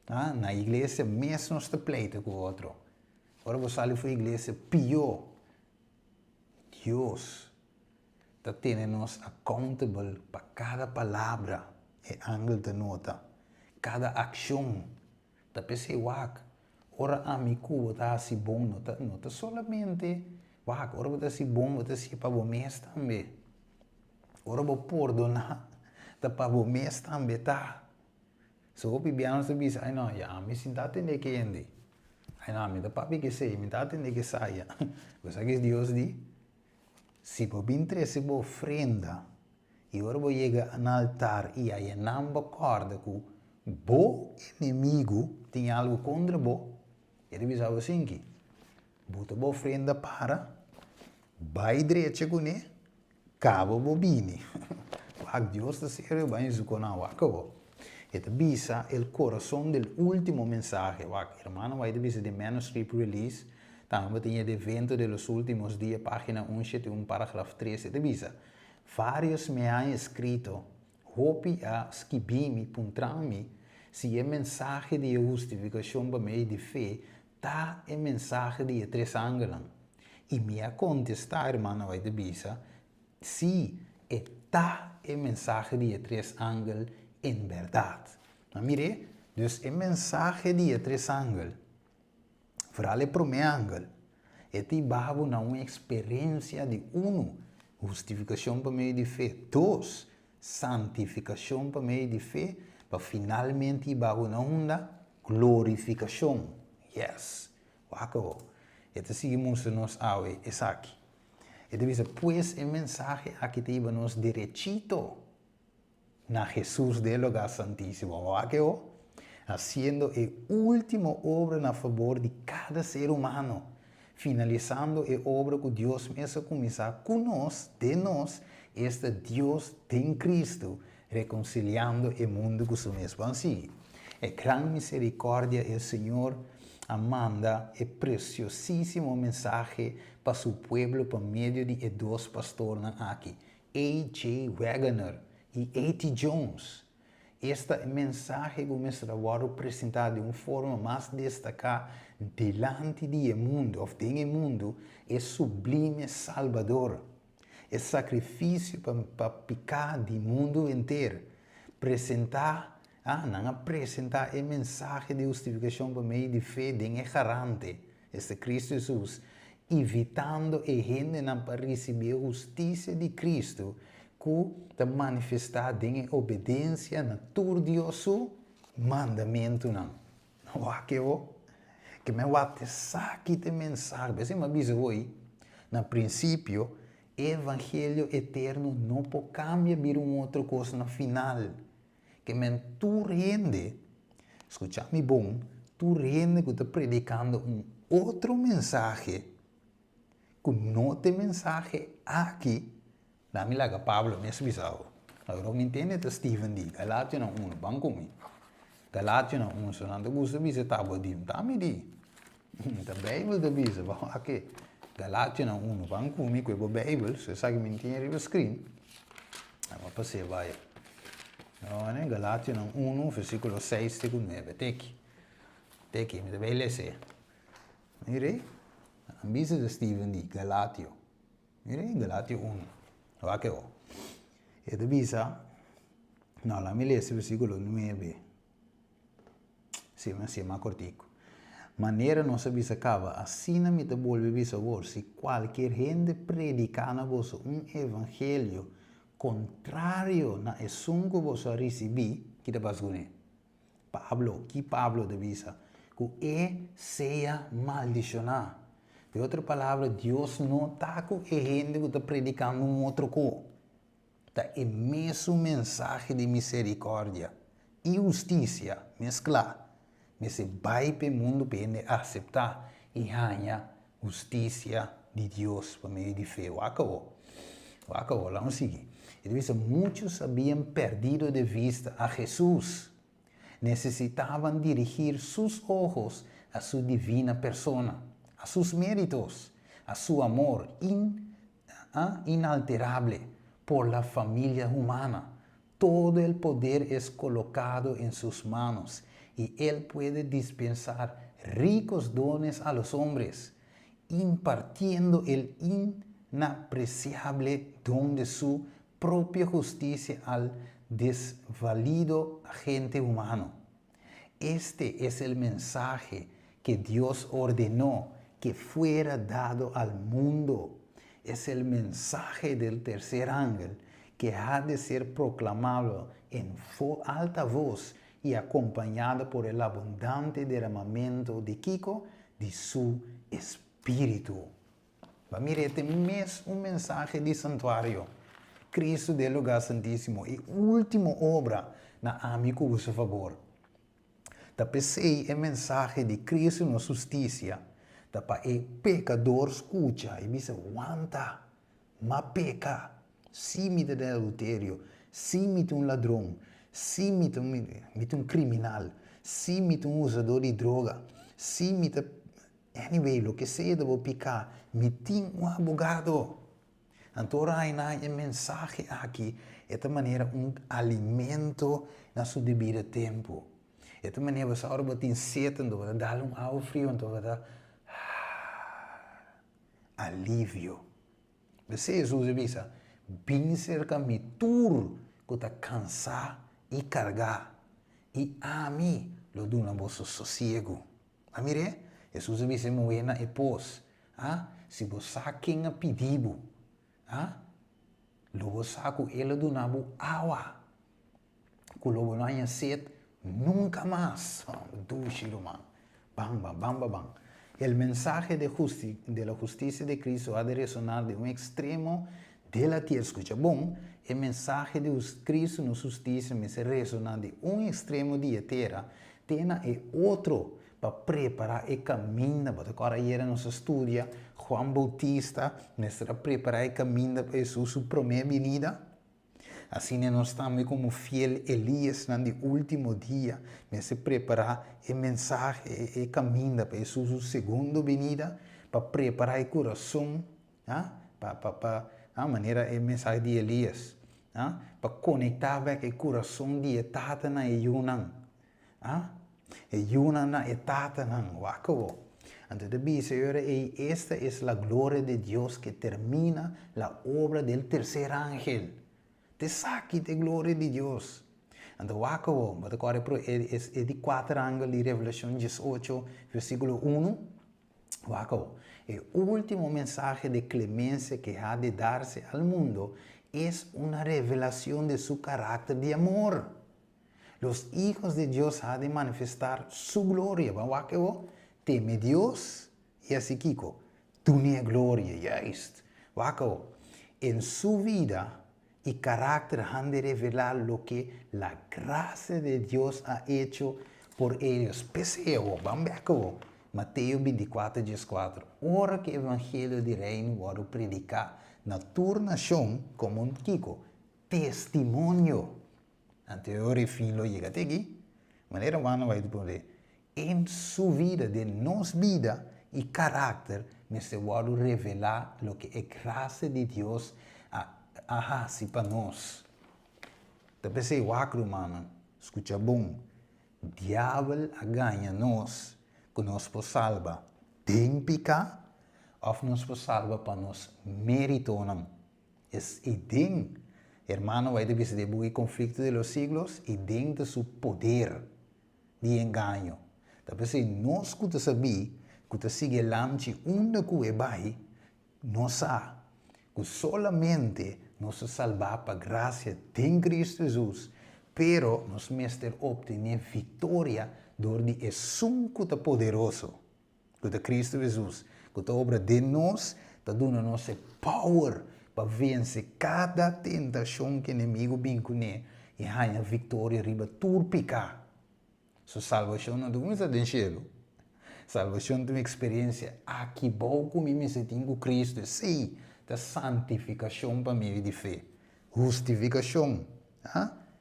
Na igreja mesmo nós te pleita com o outro. Agora você sai para a igreja pior. Deus está tendo nós accountable para cada palavra e ângulo de nota. Cada ação. Está pensando, ora amigo, está assim bom, não está solamente, ora está assim bom, está assim para o mês também. Ora vou perdonar, está para o mês também, tá? So, o pibiano se diz, ai não, já, me sinta atender que ende. Ai não, me dá papi que sei, me dá atender que saia. Você que Deus diz, se vou vir se vou ofrenda, e ora vou chegar no altar e aí não vou acordar com o inimigo tem algo contra você, ele avisava assim que bota a ofrenda para, vai direito com ele, cabo bobine. Dios te serio va en su canal, acabó. Esta visa el corazón del último mensaje, hermano, va a visa de manuscript release, también tiene de evento de los últimos días, página 1, parágrafo 3, esta visa. Varios me han escrito, hopi a skibimi, puntrami, si el mensaje de justificación para mí de fe, está el mensaje de tres ángeles. Y me ha contestado, hermano, va a visa, sí, está el mensaje de tres ángeles en verdad. Nou, mire, dus el mensaje de tres ángeles, vooral el primer ángel, este bajo na una experiencia de uno, justificación por medio de fe, dos, santificación por medio de fe, para finalmente bajo na una glorificación. Yes, acabou. Este seguimos nos awe, es aquí. Este dice, pues el mensaje aquí te iba nos derechito na Jesús del lugar santísimo, haciendo el último obra a favor de cada ser humano, finalizando el obra que Dios mismo comenzó con nos, de nos, este Dios en Cristo, reconciliando el mundo con su mismo así. Es gran misericordia el Señor manda el preciosísimo mensaje para su pueblo por medio de dos pastores aquí, A.J. Wagner e A.T. Jones. Este mensaje começa a apresentar de uma forma mais destacada delante do mundo, ou do mundo, é sublime Salvador. É sacrifício para picar do mundo inteiro. Não apresentar o mensagem de justificação por meio de fé de garante, este Cristo Jesus, evitando a gente não para receber a justiça de Cristo, que manifestar em obediência na tudo de seu mandamento não. Que me vai saque de mensagem, você me avisa hoje, no princípio, evangelho eterno não pode cambiar vir outra coisa no final. Que men tu rende, escucha-me bom, tu rende que está predicando outro mensagem, que não tem mensagem aqui. Dá-me lá que Pablo me esbizou. Agora me entende de Stephen D. Galátia não 1, vamos comigo. Galátia não 1, se não te gusta visitar o dim, dá-me di. A Bíblia te visa, vamos aqui. Galátia não 1, vamos comigo, com a Bíblia, se sabe que me entende no screen. Vamos passar, vai. No, Galátia 1, versículo 6 e 9. Teki, me deve ler. Mire, a visa de Stephen D. Galátia. Mire, Galátia 1. Olha que ó. E de visa, não, lá me lê esse versículo 9. Sim, mas é mais cortico. Maneira nossa visa acaba, assim não me devolve visa vos, se qualquer gente predicar na vos evangelho contrário na esungo que você recebi, que te passa com ele. Pablo de visa, que seja maldicionar. De outra palavra, Deus não está com a gente que está predicando outro coisa. Está o mesmo mensagem de misericórdia e justiça, mesclar. Mas se vai para o mundo para aceitar e ganhar justiça de Deus por meio de fé. Acabou, vamos seguir. Entonces, muchos habían perdido de vista a Jesús. Necesitaban dirigir sus ojos a su divina persona, a sus méritos, a su amor inalterable por la familia humana. Todo el poder es colocado en sus manos y Él puede dispensar ricos dones a los hombres, impartiendo el inapreciable don de su propia justicia al desvalido agente humano. Este es el mensaje que Dios ordenó que fuera dado al mundo. Es el mensaje del tercer ángel que ha de ser proclamado en alta voz y acompañado por el abundante derramamiento de Kiko de su espíritu. Mire, este es un mensaje de santuario. Cristo del lugar santíssimo e última obra na amigo a seu favor. Da pensei a mensagem de Cristo na justiça, da para o pecador escuta e diz, aguanta, mas peca, símile de adultério, sim mit um ladrão, sim mit um criminal, sim mit um usador de droga, sim mit anyway, lo que seja devo picar, me tem um advogado. Então, aí na mensagem aqui, esta maneira alimento na seu devido tempo. Esta maneira você agora tem sede, então vai dar água frio, então vai dar alívio. Você Jesus disse, bem cerca me tur, que está cansar e carregar. E a mim, lo dou na vosso sossego. A mire, Jesus disse, moena e pós. Se você quem a pedido, logo saco ele do nabo água. Que logo não há sede, nunca mais. Dushiro man. Bam, bam, bam, bam, bam. El mensaje de la justicia de Cristo ha de resonar de un extremo de la tierra. Escucha, bom, el mensaje de Cristo no justicia me se resonar de un extremo de la tierra. Tena e outro para preparar e caminho. Agora ayer nos estudia Juan Bautista, nos preparar e caminho para Jesus, sua primeira venida. Assim nós estamos como fiel Elias no último dia, mas se preparar e mensagem e caminho para Jesus, sua segunda venida, para preparar o coração, para a maneira e mensagem de Elias, para conectar com o coração de etata na Yunan, Yunan na etata na Wakao. Entonces dice, esta es la gloria de Dios que termina la obra del tercer ángel. Te saque de glória de Deus. Então, Wakao, agora é de 4 ângulos de Revelação 18, versículo 1. Wakao, o último mensagem de clemência que ha de dar-se ao mundo é uma revelação de seu caráter de amor. Os hijos de Deus ha de manifestar sua glória. Wakao, teme Deus e assim Kiko, tu nie glória, juist. Wakao, em sua vida, y carácter han de revelar lo que la gracia de Dios ha hecho por ellos. Peseo, Bambeco, Mateo 24, 14. Ora que o evangelho de reino vai predicar na tua nação como um Kiko, testemunho. Anterior e fim lo llega até aqui. Maneira humana vai poder. Em sua vida, de nossa vida e carácter, me se vai revelar lo que é graça de Deus se para nós. Tá pensei, wacro, mano, escuta bom. Diabo ganha nós, que nós por salva. Tem picar, ou nós por salva para nós meritonam. Es idem, hermano, vai ter de o conflito de los siglos, idem de seu poder de engano. Tá pensei, nós que sabia, que sigue lamchi onde que é vai, nós sabe que solamente nos salvar para graça de Cristo Jesus, pero nos mestre obter vitória durante o sunco poderoso de Cristo Jesus, que a obra de nós está dando nos power para vencer cada tentação que o inimigo vem com ele e ganhar vitória riba turpica. Sua salvação não é uma deixando. Salvação é uma experiência aqui bom como me senti com Cristo, sim. Da santificação para meio de fé. Justificação.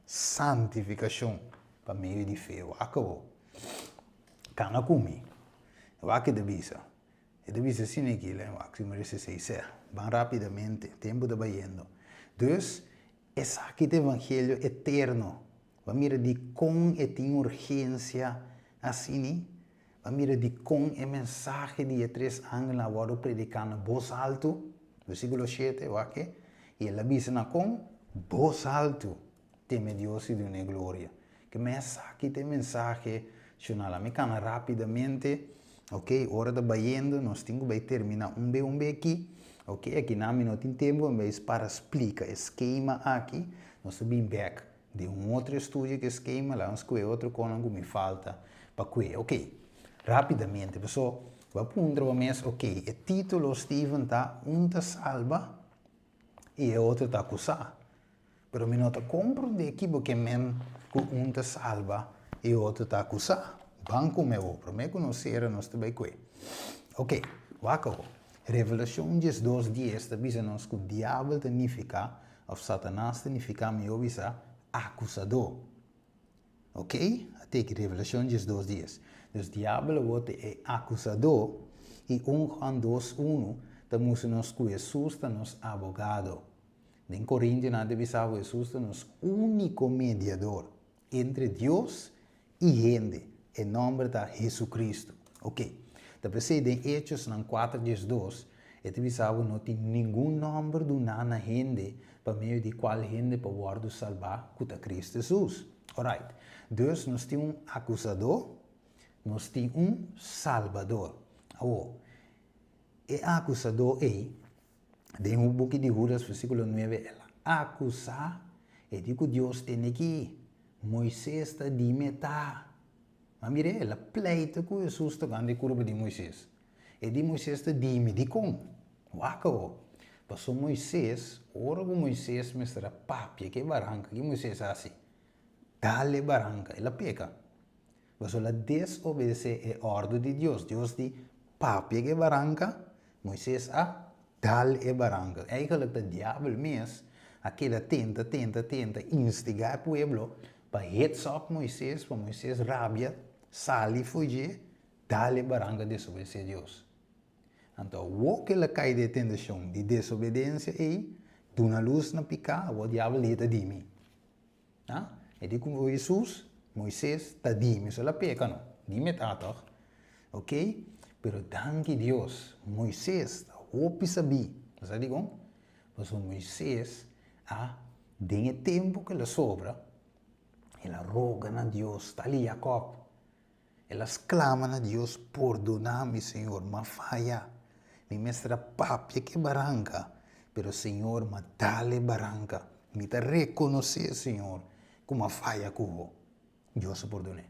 Santificação para meio de fé. Acabou. Cana comigo. Eu acho que devisa. E devisa assim aqui, né? Eu acho que merece ser. Bem rapidamente. Tempo de baiando. Dus, esse aqui é o evangelho eterno. Vamos mirar de como tem urgência assim, vamos mirar de como é mensagem de 3 anos agora predicando voz alto. Versículo 7, ¿ok? Y él avisa con voz alto, teme Dios y de una gloria. Que me saque este mensaje, la mecana rápidamente, ¿ok? Hora de bayendo, nos tengo que terminar un B aquí, ¿ok? Aquí nada no tem tempo, mas para explicar esquema aqui, nós vamos back de outro estúdio que esquema, lá vamos com outro coisa que me falta para que, ¿ok? Rapidamente, pessoal. Vai pondre o mês, ok, o título Steven está te salva e o outro está acusado. Pero me nota compreender aqui porque que te salva e o outro está acusado. Banco meu, para me conhecer, nós também com Ok, wako. Revelação 2:10 avisa nos que o diabo significa of Satanás significa mi obisa acusador. Ok? Até que Revelação diz 2 dias. Dus diablo wordt acusador e 1 Juan 2:1 estamos nos que Jesus está nos abogado. En Coríntios nada bisava Jesus está nos único mediador entre Deus e gente, em nome de Jesucristo. Ok? Depois se em Hechos 4:2, este bisava não tem nenhum nome do na gente para meio de qual gente pode salvar com Cristo Jesus. Alright. Dus nós temos acusador, nós temos salvador. O acusador é, de um book de Judas, versículo 9, ela acusa, e digo Deus tem aqui, Moisés está de metade. Mas mire, ela pleita com Jesus tocando a curva de Moisés. E de Moisés está de com. Waka, passou Moisés, ora com Moisés, mestra papia, que barranca, que Moisés assim. Dale barranca, ela peca. Mas ela desobedece a ordem de Deus. Deus diz, papia que barranca, Moisés dale barranca. Eigenlijk o diabo mesmo, aquela tenta instigar o povo para hetzak Moisés, para Moisés rabia, sali fugir, dale barranca desobedecer a Deus. Então, o que ela cai de tentação de desobediência é, duna luz na pica, o diabo lida de mim. E diz como Jesus, Moisés está dime, ela peca não, dime tá, ok? Pero danke Deus, Moisés hope sabi, você digo, mas o Moisés tem tempo que ela sobra, ela roga a Deus, está ali Jacob, ela clama a Deus, perdona-me Senhor, mas falha, me mestra papia que barranca, pero Senhor, mas dale barranca, me te reconhecer Senhor, como a falha que eu Deus perdonou.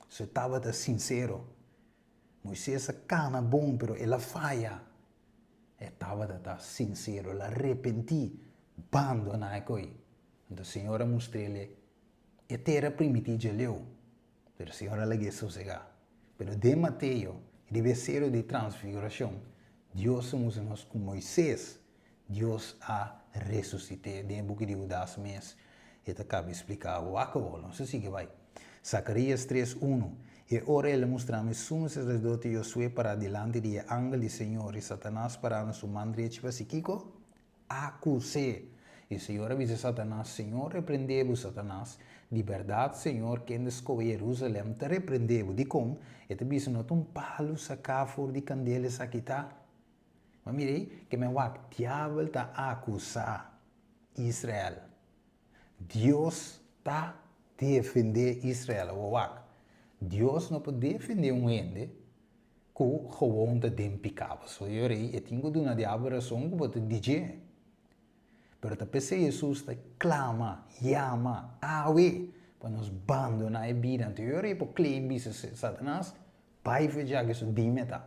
Se estava sincero, Moisés cana bom, pero ela falha. Estava sincero, ela arrepenti, abandona a coi. Então a Senhora mostrou-lhe, e terra primitiva leu, pero a Senhora lhe sossegar. Pero de Mateus, de becerro de transfiguração, Deus nos nos com Moisés, Deus a ressuscité, de um pouco de Judas mês, e acaba de explicar o acabou, não sei se que vai. Zacarias 3:1. E ora ele mostrou-me sumo sacerdote Josué para delante de ángel do Senhor e Satanás para su mão direita para se Kiko acusé. E o Senhor avisa a Satanás, Senhor, repreendeu Satanás. De verdade, Senhor, quem descobriu Jerusalém, te repreendeu. De com, e te avisa não palo sacar fora de candela saquita. Mas mire, que me wak, diabo está acusar Israel. Deus está defender Israel. Deus não pode defender um ente que gewoon te dempicava. So eu tenho de uma diaberação que pode dizer. Pero a pessoa Jesus te clama, chama, awe, para nos abandonar a vida. Então eu rei para claim Satanás, pai veja que isso dimeta.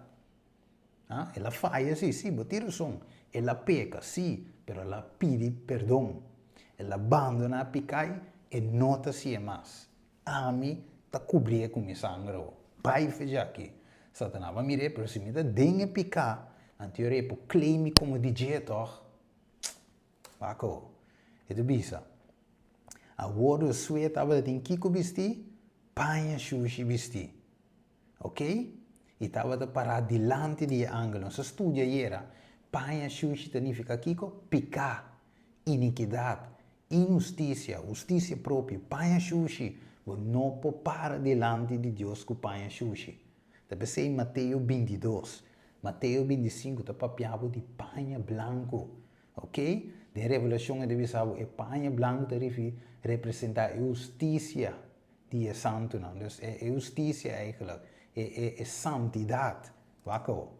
Ela faz sim, botar som. Ela peca, sim, pero ela pede perdão. Ela abandona a picai e nota se é mais. A mim, está cobrir com minha sangue. Pai veja aqui. Satanás vai mirar, pero se me dá dengue picar, então eu rei para claim como DJ, toch? Waco. E tu bisa. Agora o sué estava de Kiko vestir, panha sushi vestir. Ok? E estava de parar delante de ângulo. Nossa estudia era, panha sushi significa Kiko, picar, iniquidade, injustiça, justiça própria, panha sushi. Não pode parar delante de Deus com panha sushi. Depois em Mateus 22, Mateus 25, está papiado de panha branco. Ok? De revelação é de saber, panha branco deve representar a justiça de santo, não? Dus é justiça eigenlijk, é santidade. Waco.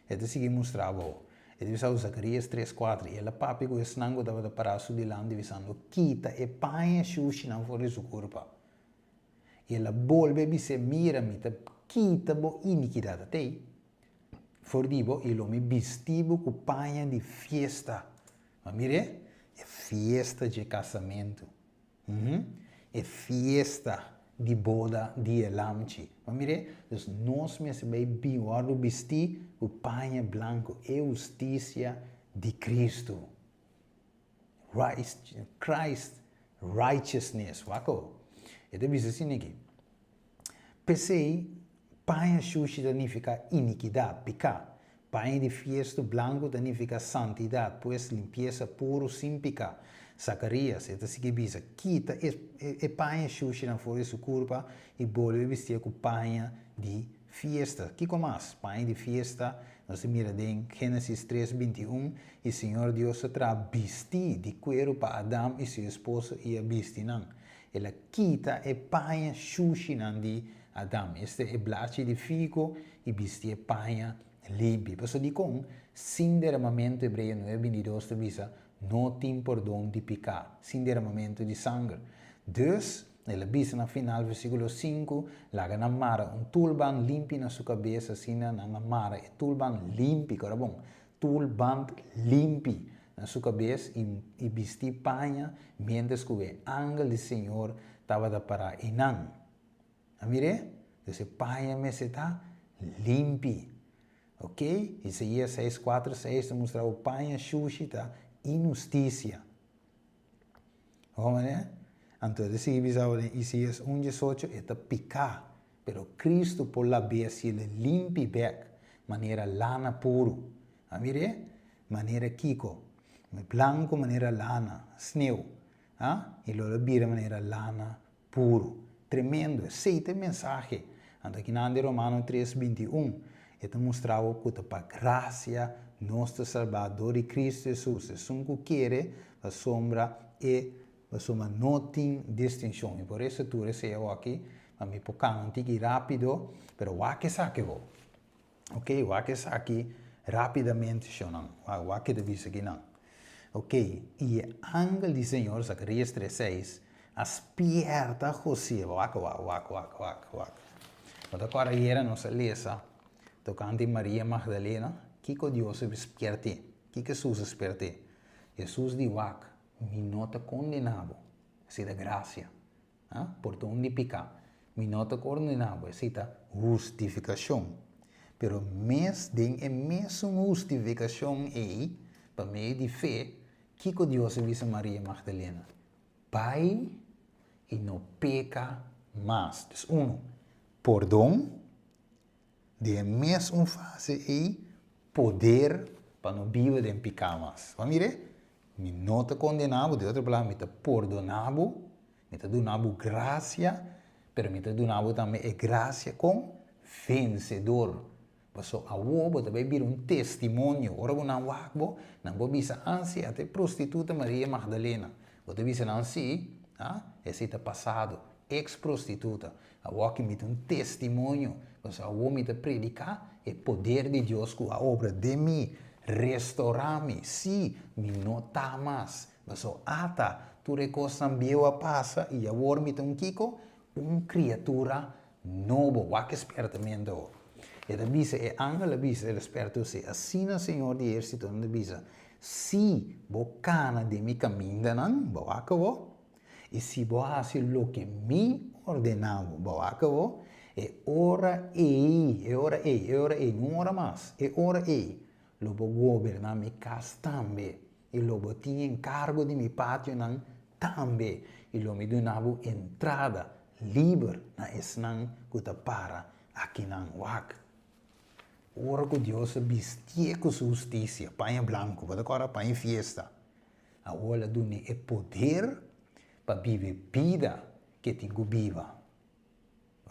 É de seguir mostrava. É de saber Zacarias 3:4. E ela papi com esse nango dava para su delante dizendo, quita e panha sushi não for su corpo. E ela volve a dizer, mira-me, quita bo iniquidade até. For dibo, ele me vestivo com panha de festa. Mas mire, é festa de casamento. É festa de boda de elamchi. Mas mire, dus nós me bem guardo vestir o panha branco. É justiça de Cristo. Christ righteousness. Wako. Ito bisa sinigi. Pensei, paia sushi significa iniquidad, pecado. Paia de fiesta blanco significa santidad, pues limpieza puro sin pecado. Zacarias, ito sige bisa, quita e paia sushi na fora su curva e vuelve vestir com paia de fiesta. Kiko mais? Paia de fiesta, nós mira em Gênesis 3:21, e o Senhor Deus tra vestir de cuero para Adão e sua esposa e a vestir não. Ela quita e paia sushi nan de Adão. Este é blache de figo e vestir paia limpi. Por isso dico, sin derramamento hebreu 9:22 visa, não tem perdão de pecado, sem derramamento de sangue. Dus, ela diz no final, versículo 5, laga na mara tulban limpi na sua cabeça, assim na mara, tulban limpi, cara bom, tulban limpi na sua cabeça e vestir panha, mientras que o ángel do Senhor estava da para inang. Amire? Então, panha me está limpi. Ok? Isaías 6:4-6 mostra o panha sushita injustiça. Vamos, né? Então, se Isaías 1:18 é picar, pero Cristo por la vez ele limpi back, maneira lana puro. Amire? Maneira kiko, blanco maneira lana, sneeuw. E lo bira maneira lana puro. Tremendo, aceita mensagem. Então, aqui na Romano 3:21, ele mostrava que para graça nosso Salvador e Cristo Jesus, se um quer, a sombra e a sombra não tem distinção. E por isso tu recebeu aqui, a mim pouquinho antigo rápido, pero o que saque vou. Ok, o que saque rapidamente, não. O que deve ser aqui não. Ok, e o ángel do Senhor, Zacarias 3:6, aspierta José, wak. Quando agora era nossa lesa, tocante Maria Magdalena, Kiko Deus desperte, que Jesus desperte. Jesus diz, me nota condenado, se da graça, por onde picar, me nota condenado, se da justificação. Pero mes den é mesmo justificação aí, para meio de fé, Kiko Deus disse a Maria Magdalena, Pai, e não peca mais. Então, perdão, de mesmo fase aí, poder para não viver em pecado mais. Vamos ver? Me não te condenavo, de outra palavra, me te perdonavo, me te donavo graça, mas me te donavo também graça com vencedor. Porque a uobo também vir testemunho. Ora, não vou bisa ansi até prostituta Maria Magdalena. Você bisa ansi, esse está passado, ex-prostituta. A uobo me testemunho. Porque a uobo me predicar o poder de Deus com a obra de mim. Restaurar-me, se me notar mais. Mas ata, tu recosta a passa e agora me tem kiko, criatura novo, o que espertamento. E da bisa é angel a bisa é esperto se assim o Senhor de exército da bisa. Se bocana de mi caminho não, boaco, e se boasse lo que me ordenava, boaco, é hora e, não hora mais, é hora e. Lobo governar minha casa também. E lobo tinha encargo de meu pátio não também. E lobo me donava entrada livre na esnan que te para aqui não wak. Ora que Deus vestia com justiça, panha branco, para agora panha fiesta. Agora dune é poder para viver vida que tenho viva.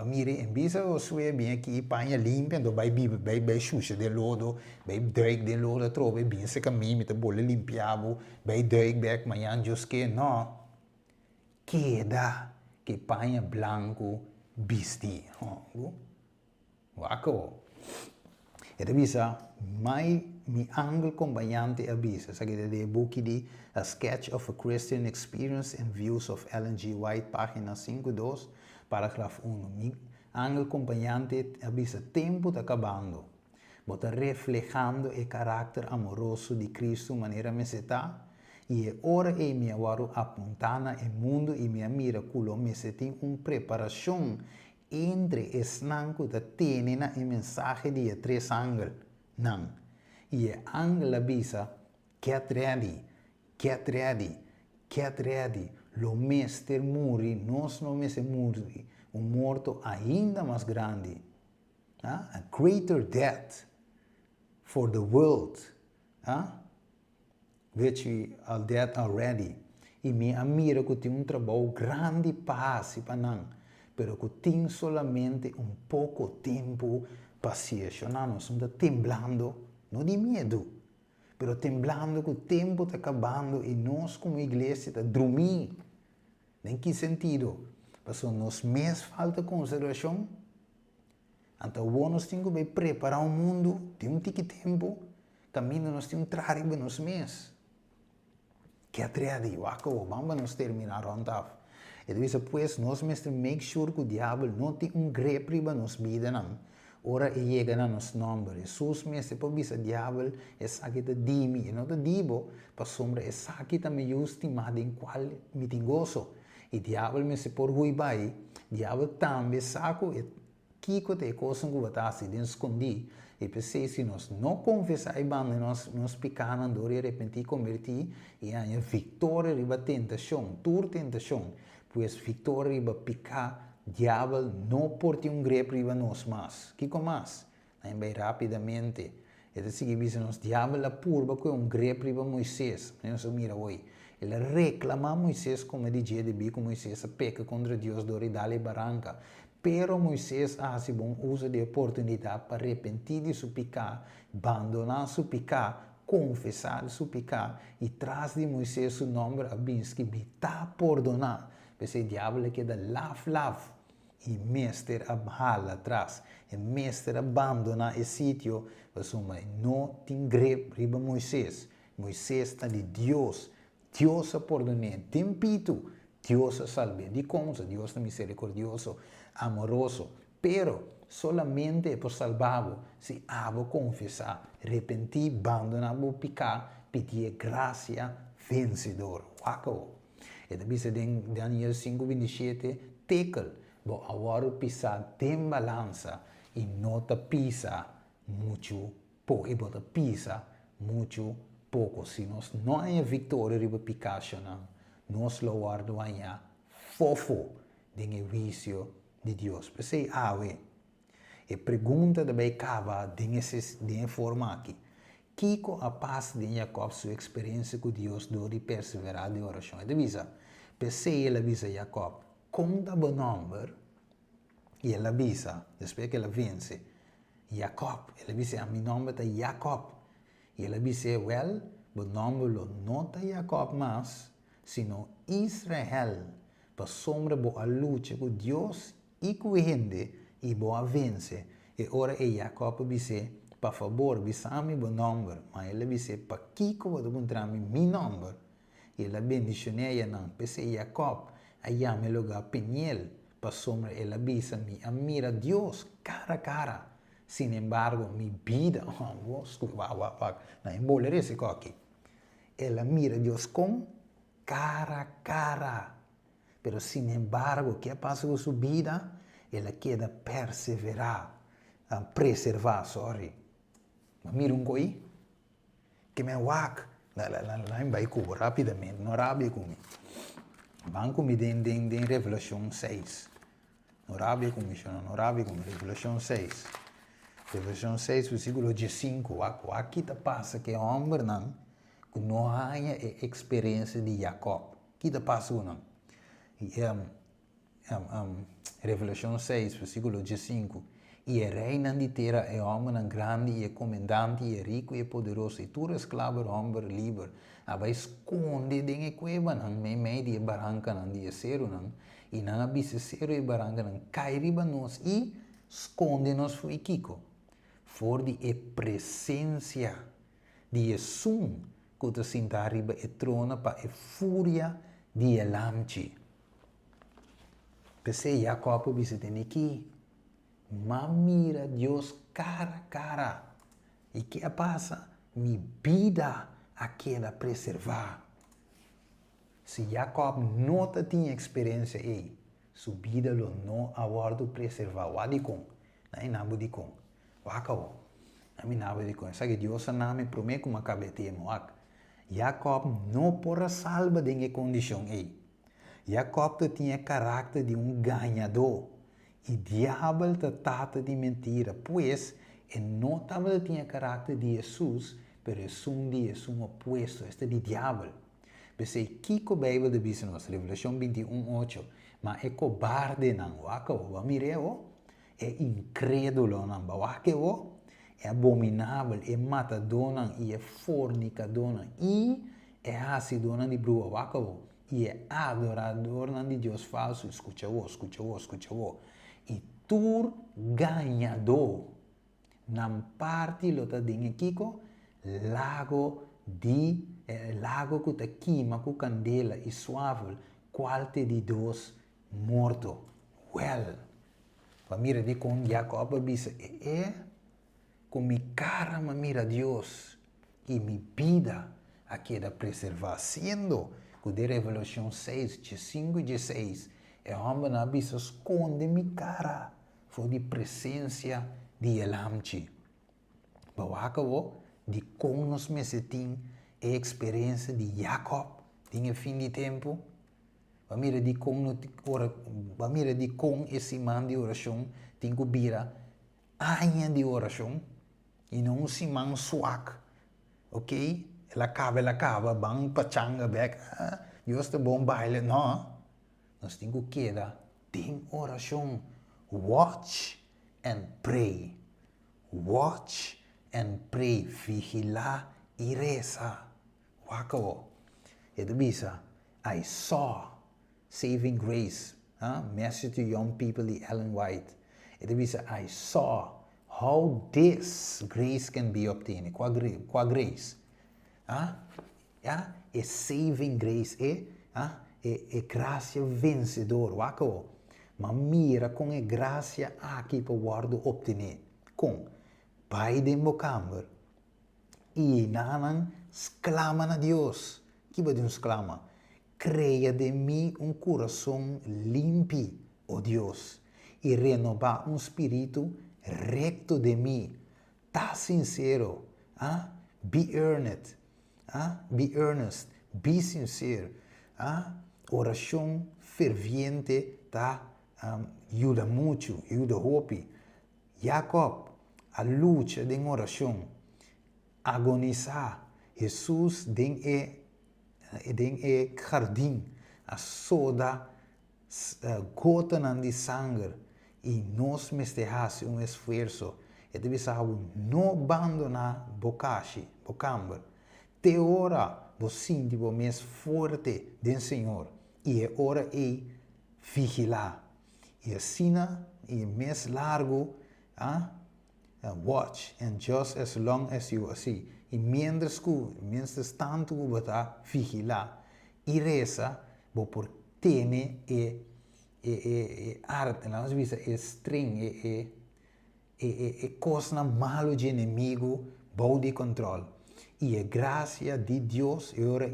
Mire, em vez de você vir aqui, panha limpa, então vai viver, vai suja de lodo, vai duik de lodo, trove, bem se caminho, me te bole limpiavo, vai duik back, manhã just que não. Queda que panha branco vesti. Waco. E avisa, mi angel acompanhante avisa, sa che de book di A Sketch of a Christian Experience and Views of Ellen G. White, página 52, parágrafo 1. Mi angel acompanhante avisa, tempo está acabando. Bota reflejando o caráter amoroso de Cristo de maneira meseta. E é hora e mi awaru apontana e mundo e minha miraculo me tem uma preparação entre esnanco da tenena e mensagem de três angel. Não. E a angel avisa, get ready. get ready. Lo mestre muri, nós não mestre muri. Morto ainda mais grande. A greater death for the world. Which are dead already. E me admira que tem trabalho grande paz para não. Pero que tem solamente pouco tempo paciência. Nós estamos temblando, não de medo, pero temblando que o tempo está acabando e nós como igreja está dormindo. Em que sentido? Porque nos mês falta consideração. Então, nós temos que preparar o mundo, tem tempo, caminho nós temos que trazer nos mês. Que atreve, vamos terminar ontem. E depois, nós mesmo make sure que o diabo não tem grepe para nos vida, não. Ora, ele chega a nos número. Jesus mesmo, para o diabo, é saque de dimi. E não de dibo, para sombra, é saque também estimado em qual me tem gozo. E diabo mesmo, por ruibai, diabo também saco, e kiko te coisa que vai se escondi. E pensei, se nós não confessar e nós picar na dor e arrepentir, convertir, e há vitória riba tentação, tentação. Pois vitória riba picar, diabo não porte grepe riba nós mais. Kiko mais? Bem rapidamente. E assim que nós diabo la purba com grepe riba Moisés. Nós mira hoje. Ele reclama Moisés como DJ de bi, como Moisés peca contra Deus, dori dale barranca. Pero Moisés hace bom uso de oportunidade para arrepentir de seu pecado, abandonar seu pecado, confessar seu pecado e traz de Moisés o nome a bins que está perdonar. Porque o diabo queda lav e mestre abhala atrás, e mestre abandona esse sítio, mas não tem grepe riba Moisés. Moisés está de Deus, Deus a perdonar, tempito, Deus a salve. De como Deus é misericordioso, amoroso, pero solamente por salvado se abo confessar, arrepentir, abandonar o pecado, pedir graça vencedor. Waco. E depois em Daniel 5:27, tekel, bo agora pisar tem balança e nota pisa muito pouco, e bota pisa muito pouco. Se nós não há vitória riba pecado, nós lo guardo amanhã fofo de vício de Deus. Pensei, e pergunta de cava de forma aqui. Kiko a paz de Jacob sua experiência com Deus do de perseverar de oração. E avisa, pensei ele avisa Jacob, conta o número e ele avisa, depois que ele vence, Jacob, ele avisa, a meu nome é Jacob. E ele avisa, o número não é Jacob mais, sino Israel, para sombra boa luta com Deus e com a gente, e boa vence. E ora é Jacob disse, por favor, bisame o número, mas ele disse, para que eu vou encontrar meu número? E ele bendicionei não, pensei Jacob, aí me lugar Peniel, para sombra ele disse, me admira Deus cara a cara. Sin embargo, mi vida, não embolere esse coque. Ele mira Deus com cara a cara. Pero sin embargo, ¿qué pasa con su vida? Ela queda perseverar, preservar, sorry. Mira um coi, que me wak, lá em Baicuba, rapidamente, não rabia comigo. Banco me den Revelação 6. Não rabia comigo, Revelação 6. Revelação 6, versículo 5. Aqui te passa que o homem não há experiência de Jacob. Aqui te passa o não. Revelação 6, versículo 5. E é reina de terra, é homem grande, é comandante, é rico, é poderoso. E tu escravo, homem livre. Aba esconde dentro da cueva, não me meio de barranca, não de acero, não. E não abisse acero e barranca, não cai riba nós e esconde-nos foi Kiko. For de presença de Jesus, que te senta riba e trona para a fúria de Elamchi. Pensei, Jacob disse, tem aqui. Mas mira Deus cara a cara. E que passa? Minha vida aquela preservar. Se Jacob não tinha experiência aí, sua vida não aguardo preservar. Wadikon, não nabo dikon. Wakao, não nabo dikon. Sabe Deus não me promete como acabei de moak. Jacob não pôra salva em condição aí. Jacob tinha caráter de ganhador. E diabo trata de mentira, pois ele não tinha caráter de Jesus, mas Jesus é opuesto, este de diabo. Pensei, que a Bíblia diz nos Revelação 21:8, mas é cobarde não, é incrédulo não, é abominável, é matador não, e é fornicador não, e é ácido não de brua, e é adorador não de Deus falso, escucha o. E tu ganhador, na parte lo ta dinge kiko, lago que ta queima com candela e suave, qualte de Deus morto. Well, mira de com Jacob disse, com mi cara me mira Deus e mi vida a queda preservar, sendo que de Revelação 6, de 5 e de 6, é homem na bisa esconde mi cara, foi de presença de Elamchi. Bawaka de como nos mesetim a experiência de Jacob, tinha fim de tempo. Mira de como esse man de oração tem que vira anos de oração e não se man suak, ok? Ela acaba, bang pachanga back, Deus te bom baile, não. Nós temos que quedar, tem oração, watch and pray. Watch and pray, vigilar e reza. Wakawo. Ito bisa, I saw Saving Grace, Message to Young People de Ellen White. Ito bisa, I saw how this grace can be obtained. Qua grace. É saving grace, é graça vencedor. Wakawo. Mas mira com a graça aqui para guardo obter. Com Pai de Mocamber e nanan exclama a Deus. Que vai Deus exclama? Crea de mim coração limpo, ó Deus, e renova espírito recto de mim. Tá sincero, be earnest, be sincero, oração ferviente, ajuda muito, ajuda hope. Jacob, a luta de oração, agonizar, Jesus den jardim, a soda gota de sangue, e nós mestejasse esforço, e deve ser não abandonar bocamber. Te ora, você sente mais forte do Senhor, e é hora de vigilar. E assim, e mais largo, watch, and just as long as you see. E mientras tanto você vigilar e reza, você por ter arte, nós visa string, coisa malo de inimigo, bom de controle. E a graça de Deus agora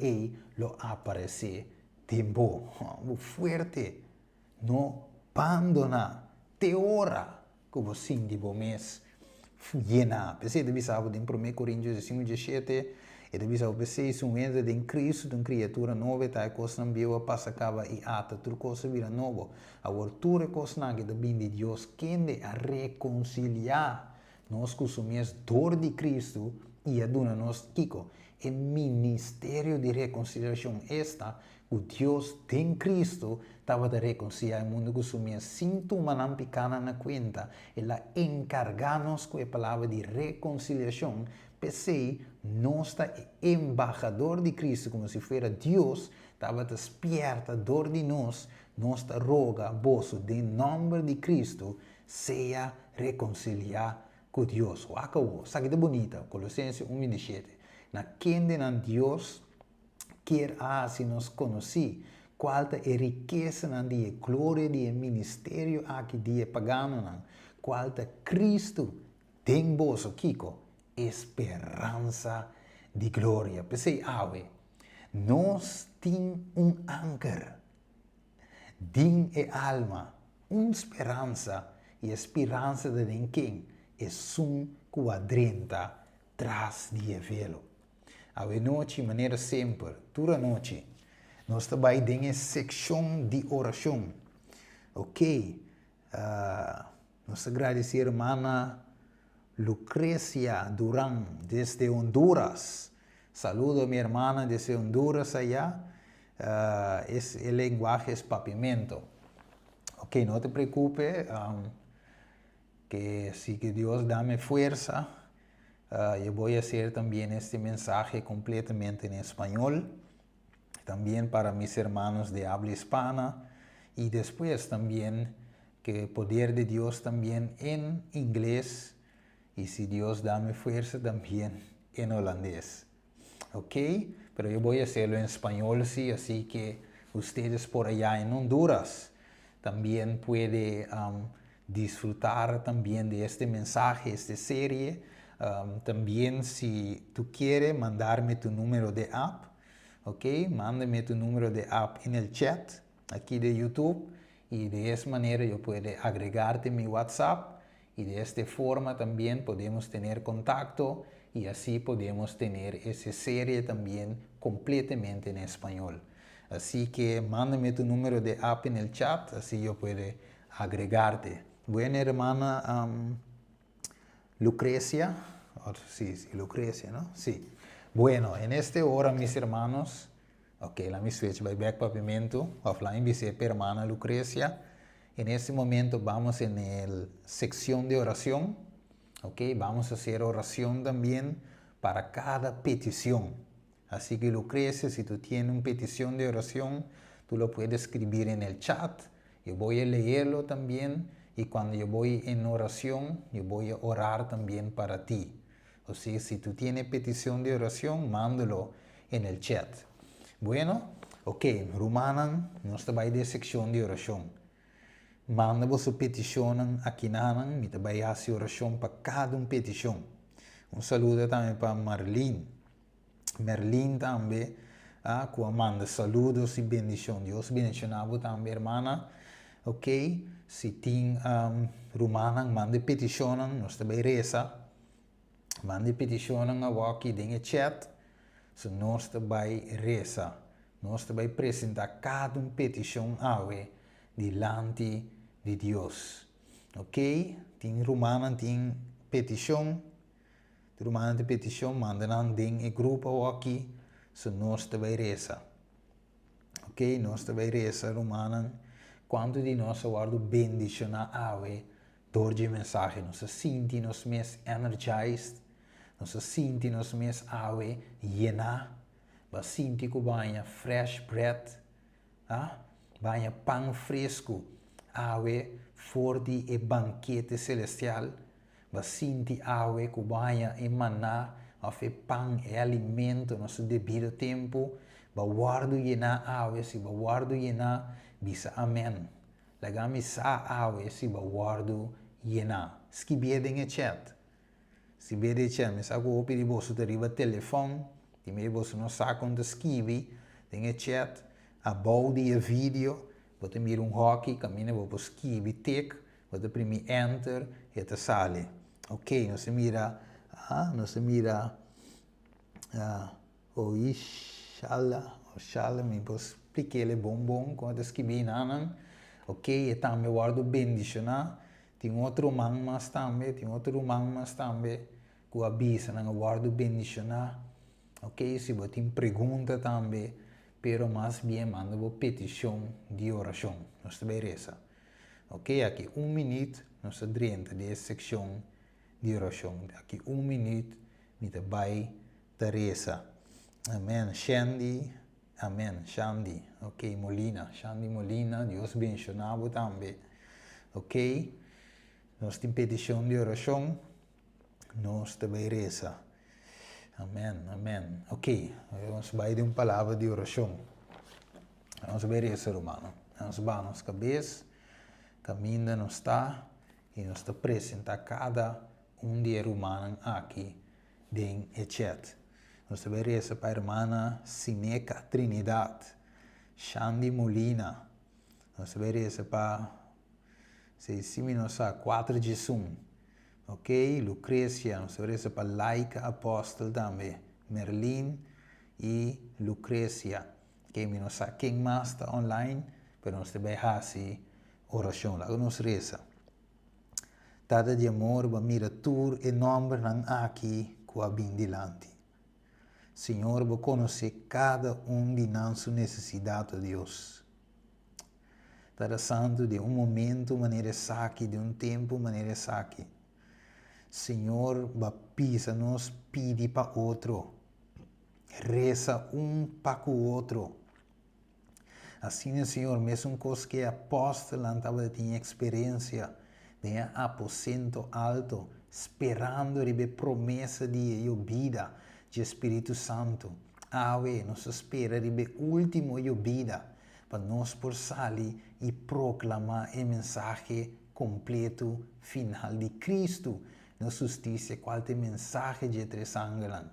lo aparecer tempo, forte, não abandona, te ora, que você sente mês llena. Pensei de bisava em 1 Coríntios 5:17, e de bisava pensei se entra de Cristo, de uma criatura nova, tá coisa não viu passa acaba e ata, tudo coisa vira novo. A altura coisa não que bem de Deus quem a reconciliar nós com o mesmo dor de Cristo e a dona nós Kiko. O ministério de reconciliação esta o Deus tem Cristo estava a reconciliar o mundo com o mesmo síntoma não picana na conta. Ela encarga-nos com a palavra de reconciliação. Pensei, nós embaixador de Cristo, como se fosse Deus, estava despierta dor de nós roga, bolso, de nome de Cristo, seja reconciliar com Deus. Acabou. Sabe que é bonita, Colossenses 1:17. Na quem de Deus quer se nos conheci, qual é a riqueza de glória de ministério aqui de pagano, qual é Cristo tem bolso, Kiko, esperança de glória. Pensei, nós temos anker, din alma, esperança, e a esperança de quem é quadrenta tras de velo. A noite, maneira sempre, toda noite. Nós também temos secção de oração. Ok? Nós agradecemos a irmã Lucrecia Duran, desde Honduras. Saludo a minha irmã desde Honduras allá. El lenguaje es pavimento. Ok, no te preocupes, que si que Dios dame fuerza, yo voy a hacer también este mensaje completamente en español, también para mis hermanos de habla hispana, y después también que poder de Dios también en inglés, y si Dios dame fuerza también en holandés. Ok, pero yo voy a hacerlo en español, sí, así que ustedes por allá en Honduras también pueden disfrutar también de este mensaje, esta serie. También si tú quieres mandarme tu número de app, ok, mándame tu número de app en el chat aquí de YouTube y de esa manera yo puedo agregarte mi WhatsApp y de esta forma también podemos tener contacto y así podemos tener esa serie también completamente en español. Así que mándame tu número de app en el chat, así yo puedo agregarte. Buena hermana Lucrecia, sí, Lucrecia, ¿no? Sí. Bueno, en esta hora, mis hermanos, ok, la me switch by back pavimento, offline dice hermana Lucrecia. En este momento vamos en la sección de oración, ok, vamos a hacer oración también para cada petición. Así que Lucrecia, si tú tienes una petición de oración, tú lo puedes escribir en el chat. Yo voy a leerlo también y cuando yo voy en oración, yo voy a orar también para ti. O sea, si tú tienes petición de oración, mándalo en el chat. Bueno, ok, Rumanan, nos va de sección de oración. Manda você petição aqui na me também fazer oração para cada petição. Saludo também para Marlene. Merlin também, que manda saludos e bendição. Deus bendicionado também, irmã. Ok? Se tem Romana, manda petição, nós também reza. Manda petição aqui dentro do chat. So nós também reza. Nós também apresentar cada petição diante de Deus. Ok? Tem Romana, tem petição. Romana de petição, manda dentro do grupo aqui. So nós também reza. Ok? Nós também reza, Romana. Quando de nós guardo bendicionar door mensagem, nós sentimos mais energized. Nós sentimos mais llenar. Nós sentimos que banha fresh bread. Banha pão fresco. Forte e banquete celestial. Nós sentimos que banha e maná. Pão e alimento no seu devido tempo. Guardo llenar se guardo llenar, bisa amém. Lagami sa se guardo llenar. Escreve em chat. Se vede chat, me saco opi di bolso te arriva telefone, di me bolso non sa quando scrivi, in chat, a body a video, você mira hockey, cammina vou scrivi tic, você premi enter e te sale. Ok, non si mira, inshallah, mi posso spiegare bom quando scrivi nanan, ok, e também guardo bendicionar. Tem outro mas também, que avisa, não guardo bendicionar. Ok, se você tem pergunta também, pero mais bem manda uma petição de oração. Nós também reza. Ok, aqui minuto, nós dentro dessa secção de oração. Aqui minuto, me vai da reza. Amém, Shandy. Amém, Shandy. Ok, Shandy Molina, Deus bendicionado também. Ok? Nós temos petição de oração, nós também reza. Amém. Ok, vamos vai de uma palavra de oração. Vamos ver isso, romano. Vamos baixar nossa cabeça, caminha não está, e nós apresenta cada de romano aqui dentro do chat. Nós também reza para a irmã Sineca Trinidad, Shandy Molina. Nós também reza para se mi non sa 4 Gesù, ok? Lucrecia, non so resa para laica apostol também. Merlin e Lucrecia. Que me não sabe quem mais está online, mas nós também fazemos oração lá, nós reza. Tada de amor, ba mira tur e nome não aqui com a bem dilante. Senhor, ba conhecer cada de nossa necessidade, Deus. Tada santo de momento, maneira saque, de tempo, maneira saque. Senhor, ba pisa nos pede para outro. Reza para o outro. Assim, Senhor, mesmo coisa que apóstolo estava tendo experiência de aposento alto, esperando a promessa de vida de Espírito Santo. Nós espera a última vida para nós por sair e proclamar o mensagem completo final de Cristo. Na justiça, qual é o mensagem de três ángelos.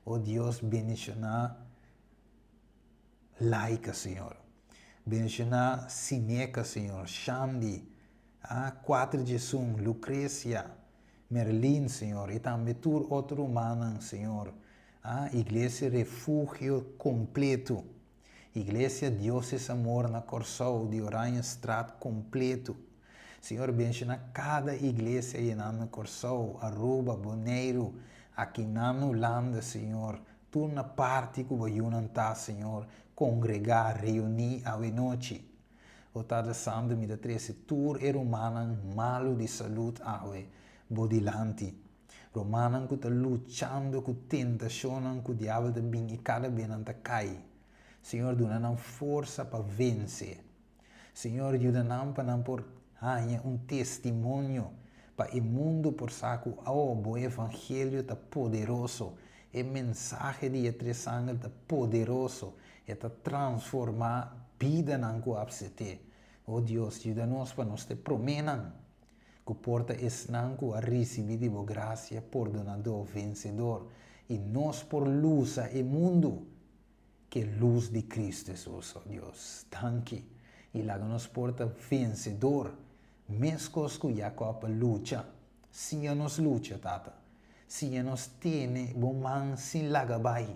Oh Deus, bendicionar laica, Senhor. Bendicionar Sineca, Senhor. Xandi, 4 de Jesus, Lucrecia, Merlin, Senhor. E também todo outro humano, Senhor. Igreja refúgio completo. Igreja Deus Amor na Corsol, de Oranha Strat completo. Senhor, bendicionar cada igreja aí na Corsol, Aruba, Boneiro, aqui na Holanda, Senhor. Tu na parte que vai juntar, Senhor, congregar, reunir a noite. O Tada Santo me dá três tur e romana malo de saúde awe bodilante. Romana que está lutando com tentação que o diabo está bem e cada vez não cai. Senhor, dá-nos força para vencer. Senhor, ajuda-nos para por testemunho para o mundo por saco. O evangelho está poderoso. O mensagem de três sangue está poderoso. Está transformar vida na coabsete. Oh Deus, ajuda-nos para nós te promenan. Que porta esnanco a receber de graça por donador vencedor. E nós por luz a mundo. Que luz de Cristo Jesus, oh Deus. Tanque. E lá nos porta vencedor. Mescos que Jacob luta. Se nos luta, tata. Se nos tiene bom man sin lagabai.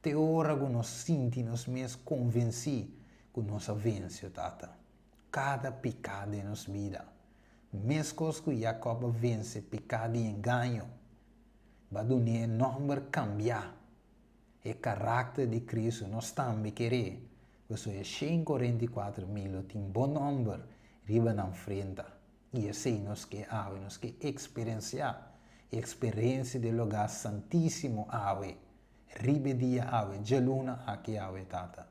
Te ora que nos sinti nos mes convenci que nos vence, tata. Cada pecado em nos vida. Mescos que Jacob vence pecado e engano. Badunia nome cambiar. E caráter de Cristo nós também querer. Você é 144.000, tem bom número, riba na frente. E assim nós que experienciar. Experiência do lugar santíssimo ave. Riba dia ave, geluna aqui ave tata.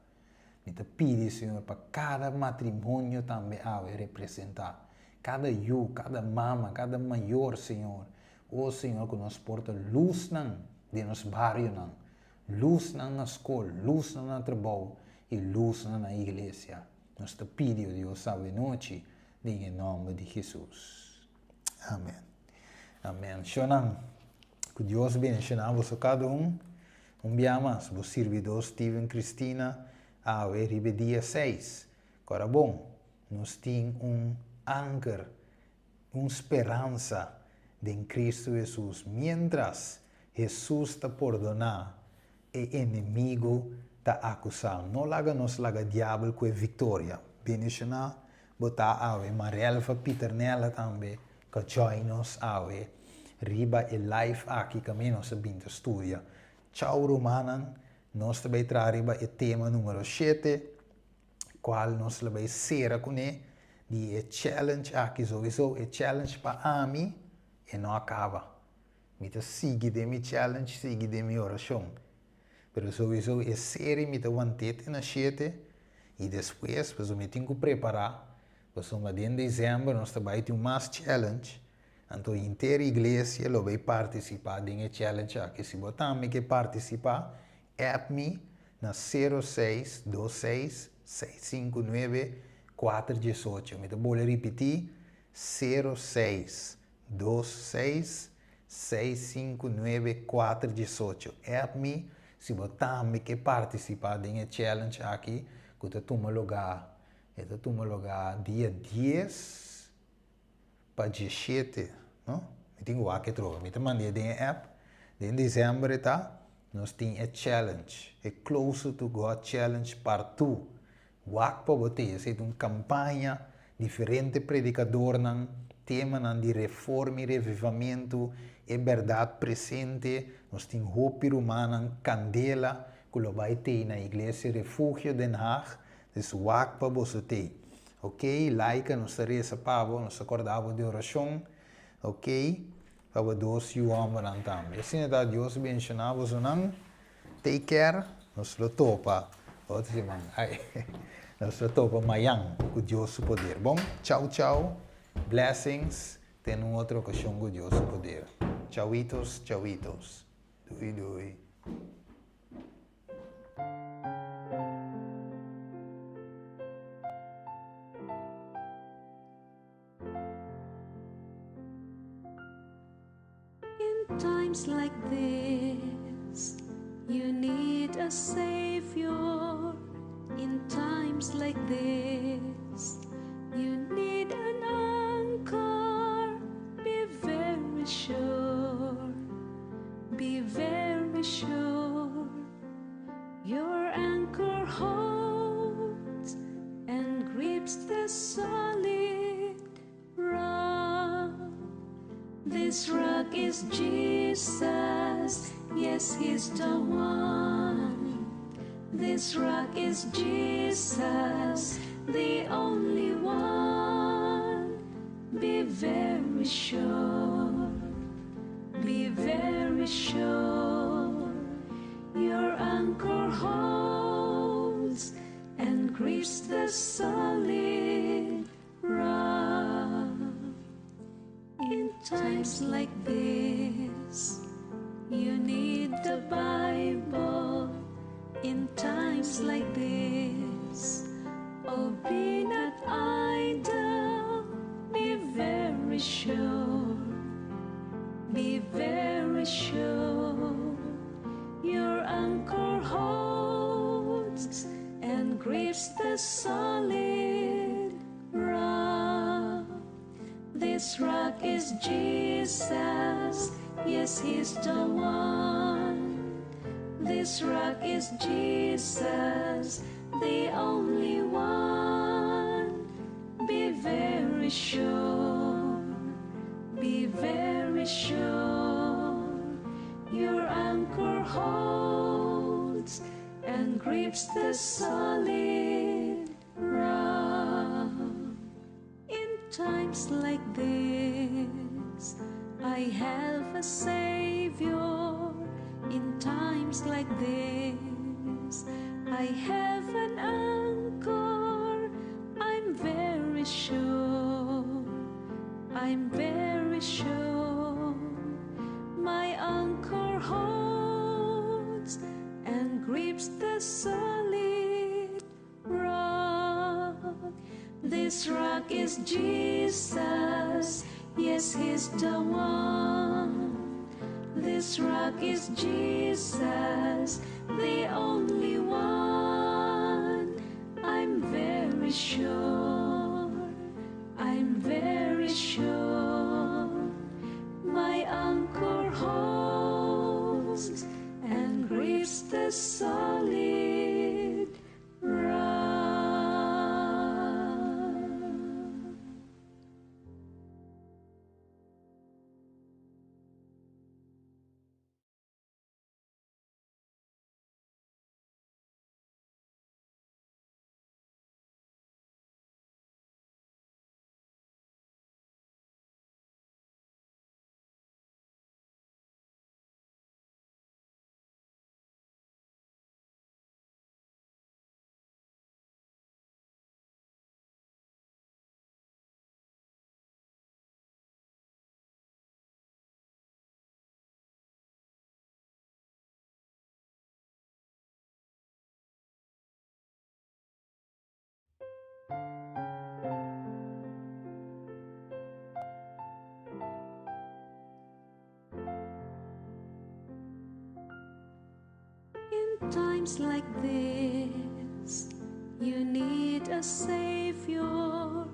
Me te pedi, Senhor, para cada matrimônio também ave representar. Cada cada mama, cada maior, Senhor. Oh, Senhor, que nos porta luz de nos barrios, luz na escola, luz na trabalho e luz na igreja. Nós te pedimos, Deus, sabe, noite, em nome de Jesus. Amém. Amém. Shonan, que Deus bendiga a cada dia mais, o servidor Steven Cristina, a ver dia 6. Agora, bom, nós temos anchor, esperança em Cristo Jesus. Mientras Jesus está por donar, o inimigo está acusando. Não nos laga diabo com a vitória. Bendicionar, botar a Marielva Piternella também, que join nos a riba e live aqui que nós vamos estudar. Tchau, Romanan. Nós também traremos o tema número 7, qual nós vamos ser com ele. De challenge aqui, sowieso, challenge para mim e não acaba. Me siga de minha challenge, siga de minha oração. Pero sowieso, é série me te wanted na 7 e depois, pues, me tenho que preparar. Pues, em dezembro, nós também temos mais challenge. Então, a inteira igreja vai participar de challenge aqui. Se você também quer participar, app-me na 0626 659 418. Eu vou repetir, 0626 659 418. App-me, se você também quer participar de challenge aqui, que eu tomo lugar dia 10 para 17, não? Eu tenho aqui troca. Eu mandei de app, em dezembro, tá? nós temos a challenge, a Closer to God Challenge Part 2. Wak para você, é uma campanha diferente predicador nan tema nan de reforma e revivamento e verdade presente. Nós temos hope humana, candela, que vai ter na igreja Refúgio Den Haag. Então, wak para você. Ok? Like, nós reza para nós acordava de oração. Ok? Para dois e o amor também. Assim é Deus mencionava o nome. Take care. Nós lo topa. Outro semana. Nós lo topa amanhã com Deus o poder. Bom, tchau, tchau. Blessings. Tem uma outra ocasião com Deus o poder. Tchauitos, tchauitos. Dui, dui. In times like this, you need a Savior. In times like this, you need an anchor. Be very sure, be very sure. Your anchor holds and grips the solid rock. This rock is Jesus, yes, He's the one. This rock is Jesus, the only one. Be very sure, be very sure. Your anchor holds and grips the solid rock. In times like this, you need the Bible. In times like this, oh, be not idle. Be very sure, be very sure. Your anchor holds and grips the solid rock. This rock is Jesus, yes, He's the one. This rock is Jesus, the only one. Be very sure, be very sure. Your anchor holds and grips the solid rock. In times like this, I have a Savior. In times like this, I have an anchor. I'm very sure, I'm very sure. My anchor holds and grips the solid rock. This rock is Jesus, yes, He's the one. This rock is Jesus, the only one. I'm very sure, I'm very sure. My anchor holds and grips the solid rock. In times like this, you need a Savior.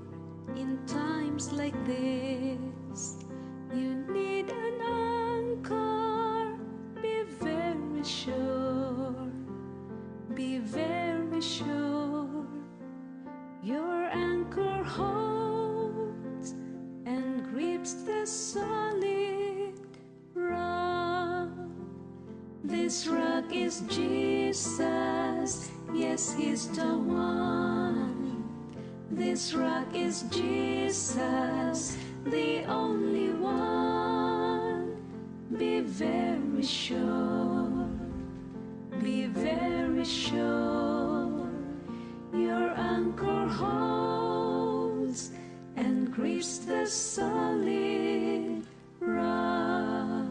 In times like this, you need an anchor. Be very sure, the solid rock. This rock is Jesus, yes, He's the one. This rock is Jesus, the only one. Be very sure, be very sure, your anchor holds and grips the solid rock.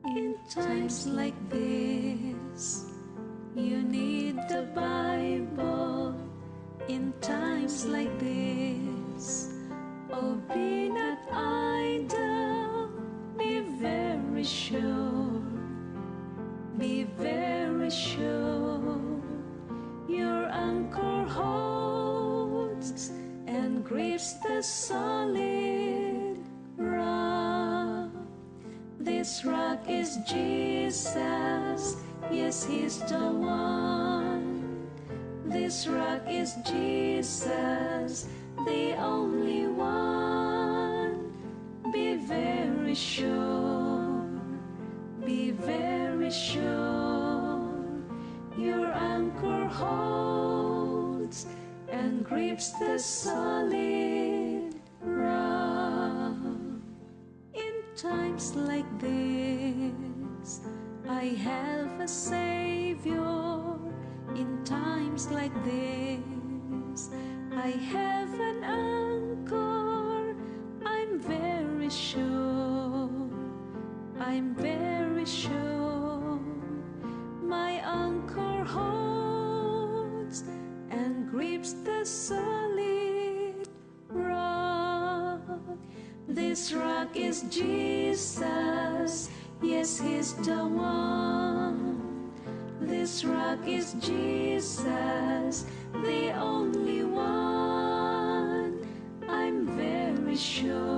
In times like this, you need the Bible. In times like this, oh, be not idle. Be very sure, be very sure, your anchor holds and grips the solid rock. This rock is Jesus, yes, He's the one. This rock is Jesus, the only one. Be very sure, be very sure, your anchor holds and grips the solid rock. In times like this, I have a Savior. In times like this, I have an anchor. I'm very sure, I'm very sure, my anchor holds and grips the solid rock. This rock is Jesus, yes, He's the one. This rock is Jesus, the only one. I'm very sure,